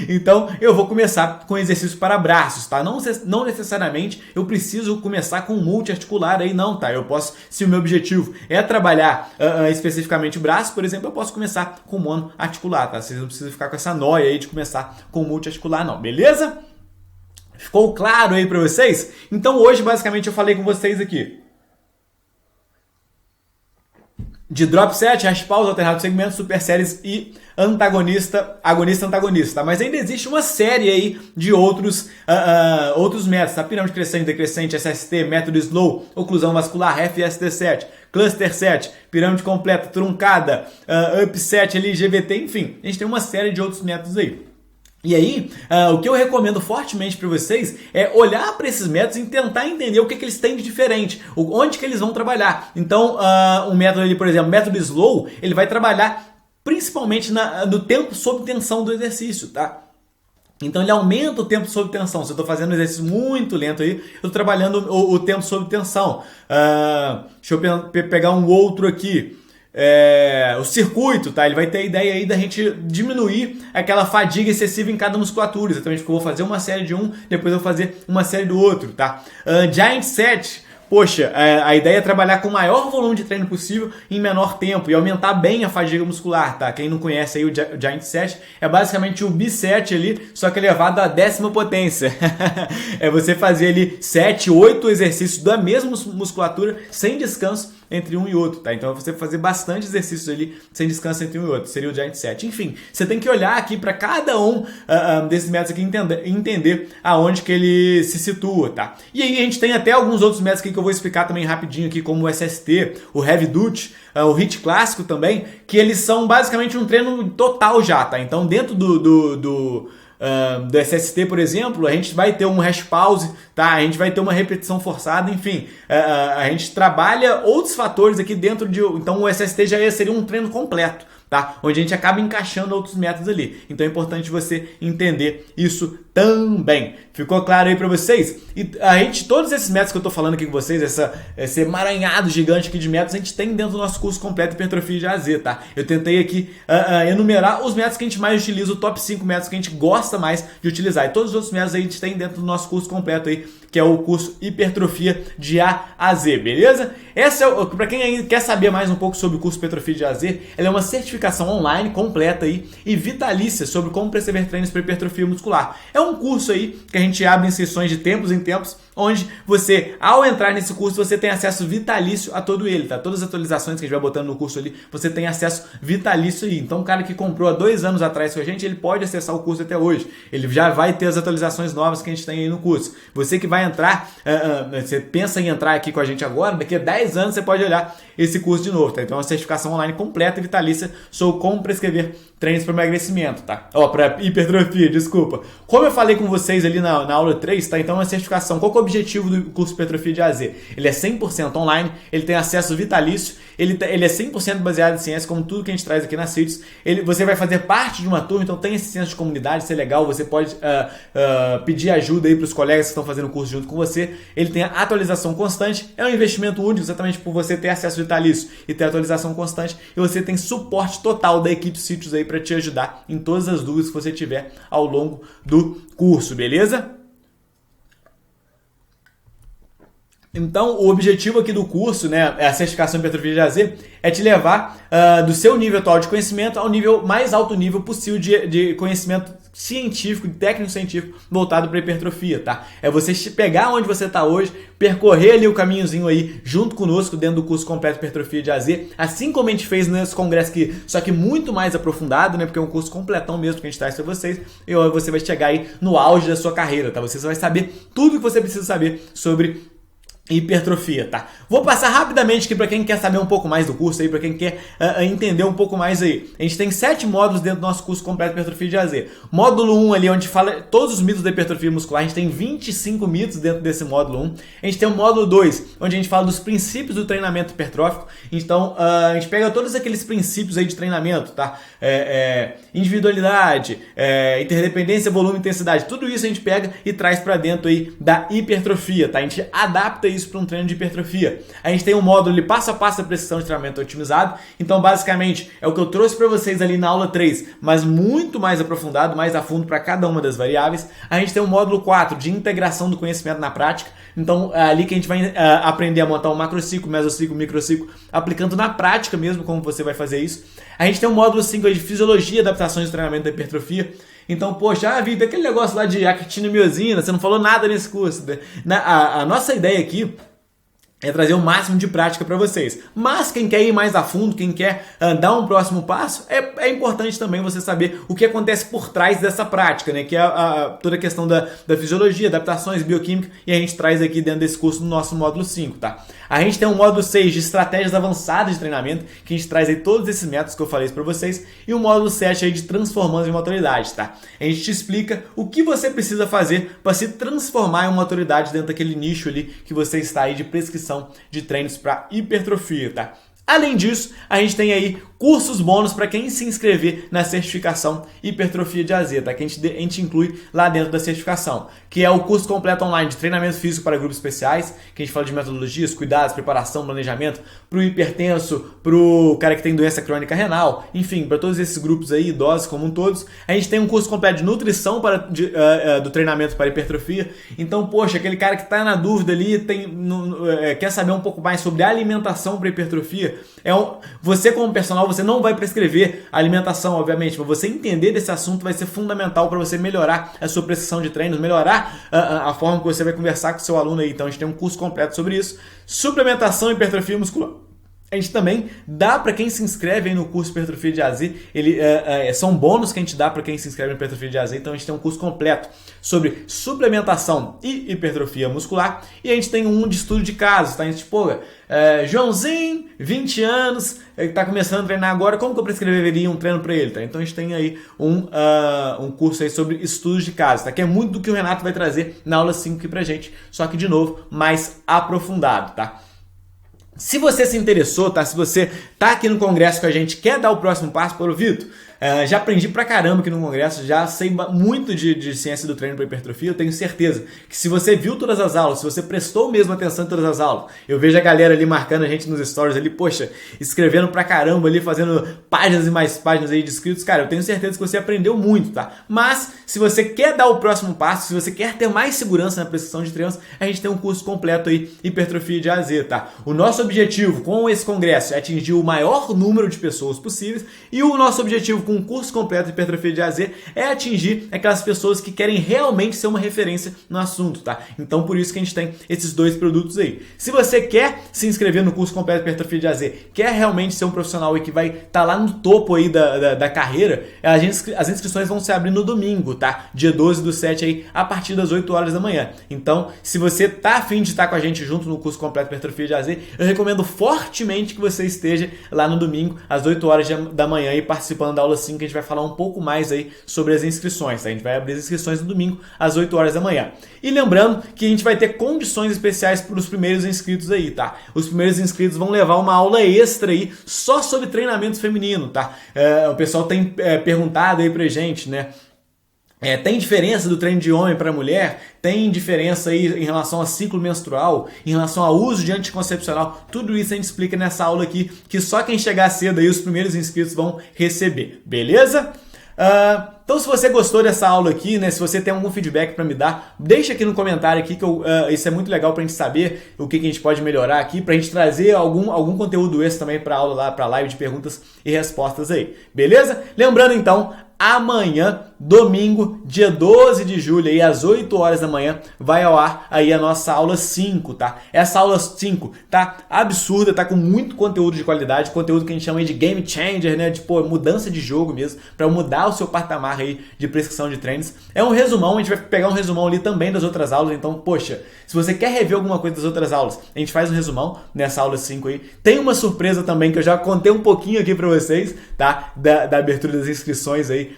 Então, eu vou começar com exercício para braços, tá? Não necessariamente eu preciso começar com multiarticular aí não, tá? Eu posso, se o meu objetivo é trabalhar especificamente o braço, por exemplo, eu posso começar com monoarticular, tá? Vocês não precisam ficar com essa noia aí de começar com multiarticular não, beleza? Ficou claro aí para vocês? Então hoje basicamente eu falei com vocês aqui de drop set, hash pause, alternado segmento, super séries e antagonista, agonista, antagonista. Mas ainda existe uma série aí de outros métodos, tá? Pirâmide crescente, decrescente, SST, método slow, oclusão vascular, FST7, cluster 7, pirâmide completa, truncada, upset ali, GVT, enfim. A gente tem uma série de outros métodos aí. E aí, o que eu recomendo fortemente para vocês é olhar para esses métodos e tentar entender o que eles têm de diferente, onde que eles vão trabalhar. Então, um método ali, por exemplo, método slow, ele vai trabalhar principalmente no tempo sob tensão do exercício, tá? Então ele aumenta o tempo sob tensão. Se eu estou fazendo um exercício muito lento aí, eu estou trabalhando o tempo sob tensão. Deixa eu pegar um outro aqui. O circuito, tá? Ele vai ter a ideia aí da gente diminuir aquela fadiga excessiva em cada musculatura. Exatamente porque eu vou fazer uma série de um, depois eu vou fazer uma série do outro, tá? Giant Set. Poxa, a ideia é trabalhar com o maior volume de treino possível em menor tempo e aumentar bem a fadiga muscular, tá? Quem não conhece aí o Giant Set é basicamente o B7 ali, só que elevado à 10ª potência. É você fazer ali 7, 8 exercícios da mesma musculatura sem descanso entre um e outro, tá? Então você fazer bastante exercícios ali sem descanso entre um e outro, seria o Giant Set. Enfim, você tem que olhar aqui para cada um desses métodos aqui e entender aonde que ele se situa, tá? E aí a gente tem até alguns outros métodos aqui que eu vou explicar também rapidinho aqui, como o SST, o Heavy Duty, o HIIT clássico também, que eles são basicamente um treino total já, tá? Então dentro do SST, por exemplo, a gente vai ter um hash pause, tá? A gente vai ter uma repetição forçada, enfim, a gente trabalha outros fatores aqui dentro de... Então o SST seria um treino completo, tá? Onde a gente acaba encaixando outros métodos ali. Então é importante você entender isso também. Ficou claro aí para vocês? E todos esses métodos que eu tô falando aqui com vocês, esse emaranhado gigante aqui de métodos, a gente tem dentro do nosso curso completo Hipertrofia de A a Z, tá? Eu tentei aqui enumerar os métodos que a gente mais utiliza, o top 5 métodos que a gente gosta mais de utilizar. E todos os outros métodos aí a gente tem dentro do nosso curso completo aí, que é o curso Hipertrofia de A a Z, beleza? Para quem ainda quer saber mais um pouco sobre o curso Hipertrofia de A a Z, ela é uma certificação online completa aí e vitalícia sobre como prescrever treinos para hipertrofia muscular. É um curso aí que a gente abre em sessões de tempos em tempos, onde você, ao entrar nesse curso, você tem acesso vitalício a todo ele, tá? Todas as atualizações que a gente vai botando no curso ali, você tem acesso vitalício aí. Então, o cara que comprou há 2 anos atrás com a gente, ele pode acessar o curso até hoje. Ele já vai ter as atualizações novas que a gente tem aí no curso. Você que vai entrar, você pensa em entrar aqui com a gente agora, daqui a 10 anos você pode olhar esse curso de novo, tá? Então, é uma certificação online completa e vitalícia sobre como prescrever treinos para emagrecimento, tá? Para hipertrofia, desculpa. Como eu falei com vocês ali na aula 3, tá? Então, a certificação, qual que é o objetivo do curso Hipertrofia de AZ? Ele é 100% online, ele tem acesso vitalício, ele é 100% baseado em ciência, como tudo que a gente traz aqui na CITES. Você vai fazer parte de uma turma, então tem esse senso de comunidade, isso é legal, você pode pedir ajuda aí para os colegas que estão fazendo o curso junto com você. Ele tem a atualização constante, é um investimento único, exatamente por você ter acesso vitalício e ter atualização constante, e você tem suporte total da equipe CITES aí para te ajudar em todas as dúvidas que você tiver ao longo do curso, beleza? Então, o objetivo aqui do curso, né, a certificação em hipertrofia de AZ, é te levar do seu nível atual de conhecimento ao nível mais alto nível possível de conhecimento científico, técnico-científico voltado para hipertrofia, tá? É você pegar onde você está hoje, percorrer ali o caminhozinho aí junto conosco dentro do curso completo hipertrofia de AZ, assim como a gente fez nesse congresso aqui, só que muito mais aprofundado, né? Porque é um curso completão mesmo que a gente traz para vocês, e você vai chegar aí no auge da sua carreira, tá? Você vai saber tudo que você precisa saber sobre hipertrofia, tá? Vou passar rapidamente aqui para quem quer saber um pouco mais do curso aí, para quem quer entender um pouco mais aí. A gente tem 7 módulos dentro do nosso curso completo hipertrofia de AZ. Módulo 1 ali, onde fala todos os mitos da hipertrofia muscular, a gente tem 25 mitos dentro desse módulo 1. A gente tem o módulo 2, onde a gente fala dos princípios do treinamento hipertrófico. Então, a gente pega todos aqueles princípios aí de treinamento, tá? Individualidade, interdependência, volume e intensidade. Tudo isso a gente pega e traz para dentro aí da hipertrofia, tá? A gente adapta isso para um treino de hipertrofia. A gente tem um módulo ali, passo a passo da precisão de treinamento otimizado. Então, basicamente, é o que eu trouxe para vocês ali na aula 3, mas muito mais aprofundado, mais a fundo para cada uma das variáveis. A gente tem o módulo 4 de integração do conhecimento na prática. Então, é ali que a gente vai aprender a montar um macrociclo, mesociclo, microciclo, aplicando na prática mesmo como você vai fazer isso. A gente tem o módulo 5 aí de fisiologia e adaptações de treinamento da hipertrofia. Então, poxa, Vitor, aquele negócio lá de actina e miosina, você não falou nada nesse curso. A nossa ideia aqui é trazer o máximo de prática para vocês. Mas quem quer ir mais a fundo, quem quer dar um próximo passo, é importante também você saber o que acontece por trás dessa prática, né? Que é toda a questão da fisiologia, adaptações, bioquímica, e a gente traz aqui dentro desse curso no nosso módulo 5, tá? A gente tem um módulo 6 de estratégias avançadas de treinamento, que a gente traz aí todos esses métodos que eu falei para vocês, e o módulo 7 aí de transformando em maturidade, tá? A gente te explica o que você precisa fazer para se transformar em uma maturidade dentro daquele nicho ali que você está aí de prescrição de treinos para hipertrofia, tá? Além disso, a gente tem aí cursos bônus para quem se inscrever na certificação Hipertrofia de AZ, tá? Que a gente inclui lá dentro da certificação, que é o curso completo online de treinamento físico para grupos especiais, que a gente fala de metodologias, cuidados, preparação, planejamento, para o hipertenso, para o cara que tem doença crônica renal, enfim, para todos esses grupos aí, idosos como todos. A gente tem um curso completo de nutrição do treinamento para hipertrofia. Então, poxa, aquele cara que está na dúvida ali, quer saber um pouco mais sobre alimentação para hipertrofia, você como personal, você não vai prescrever alimentação, obviamente, mas você entender desse assunto vai ser fundamental para você melhorar a sua prescrição de treinos, melhorar a forma que você vai conversar com o seu aluno aí. Então a gente tem um curso completo sobre isso. Suplementação e hipertrofia muscular. A gente também dá para quem se inscreve aí no curso Hipertrofia de AZ, são bônus que a gente dá para quem se inscreve no Hipertrofia de AZ, então a gente tem um curso completo sobre suplementação e hipertrofia muscular, e a gente tem um de estudo de casos, tá? A gente, Joãozinho, 20 anos, está começando a treinar agora, como que eu prescreveria um treino para ele, tá? Então a gente tem aí um curso aí sobre estudos de casos, tá? Que é muito do que o Renato vai trazer na aula 5 aqui pra gente, só que de novo, mais aprofundado, tá? Se você se interessou, tá? Se você tá aqui no congresso com a gente, quer dar o próximo passo, Vitor, já aprendi pra caramba aqui no congresso, já sei muito de ciência do treino para hipertrofia. Eu tenho certeza que se você viu todas as aulas, se você prestou mesmo atenção em todas as aulas, eu vejo a galera ali marcando a gente nos stories ali, escrevendo pra caramba ali, fazendo páginas e mais páginas aí de inscritos. Cara, eu tenho certeza que você aprendeu muito, tá? Mas se você quer dar o próximo passo, se você quer ter mais segurança na prescrição de treinos, a gente tem um curso completo aí, Hipertrofia de AZ, tá? O nosso objetivo com esse congresso é atingir o maior número de pessoas possíveis, e o nosso objetivo com um curso completo de Hipertrofia de AZ é atingir aquelas pessoas que querem realmente ser uma referência no assunto, tá? Então por isso que a gente tem esses dois produtos aí. Se você quer se inscrever no curso completo de Hipertrofia de AZ, quer realmente ser um profissional aí que vai estar lá no topo aí da carreira, as inscrições vão se abrir no domingo, tá? Dia 12/7 aí, a partir das 8 horas da manhã. Então, se você tá afim de estar com a gente junto no curso completo de Hipertrofia de AZ, eu recomendo fortemente que você esteja lá no domingo, às 8 horas da manhã, e participando da aula 5 a gente vai falar um pouco mais aí sobre as inscrições, tá? A gente vai abrir as inscrições no domingo às 8 horas da manhã. E lembrando que a gente vai ter condições especiais para os primeiros inscritos aí, tá? Os primeiros inscritos vão levar uma aula extra aí só sobre treinamento feminino, tá? O pessoal tem perguntado aí pra gente, né? Tem diferença do treino de homem para mulher? Tem diferença aí em relação a ciclo menstrual, em relação ao uso de anticoncepcional? Tudo isso a gente explica nessa aula aqui, que só quem chegar cedo aí, os primeiros inscritos vão receber, beleza? Então, se você gostou dessa aula aqui, né, se você tem algum feedback para me dar, deixa aqui no comentário aqui que isso é muito legal para a gente saber o que a gente pode melhorar aqui, para a gente trazer algum conteúdo extra também para aula lá, para live de perguntas e respostas aí, beleza? Lembrando então, amanhã, domingo, dia 12 de julho, aí, às 8 horas da manhã, vai ao ar aí a nossa aula 5, tá? Essa aula 5 tá absurda, tá com muito conteúdo de qualidade, conteúdo que a gente chama aí de game changer, né? De mudança de jogo mesmo, para mudar o seu patamar aí de prescrição de treinos. É um resumão, a gente vai pegar um resumão ali também das outras aulas, então, poxa, se você quer rever alguma coisa das outras aulas, a gente faz um resumão nessa aula 5 aí. Tem uma surpresa também que eu já contei um pouquinho aqui para vocês, tá? Da abertura das inscrições aí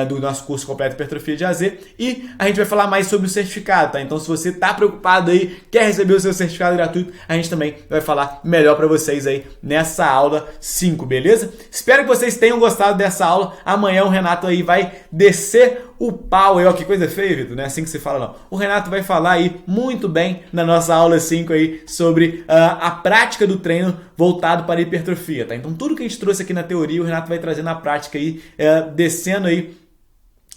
do nosso curso completo Hipertrofia de AZ, e a gente vai falar mais sobre o certificado, tá? Então, se você tá preocupado aí, quer receber o seu certificado gratuito, a gente também vai falar melhor para vocês aí nessa aula 5, beleza? Espero que vocês tenham gostado dessa aula. Amanhã o Renato aí vai descer o pau aí, ó, que coisa feia, Vitor, não é assim que se fala não. O Renato vai falar aí muito bem na nossa aula 5 aí sobre a prática do treino voltado para a hipertrofia, tá? Então tudo que a gente trouxe aqui na teoria, o Renato vai trazer na prática aí, descendo aí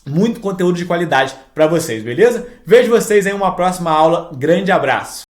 muito conteúdo de qualidade para vocês, beleza? Vejo vocês em uma próxima aula, grande abraço!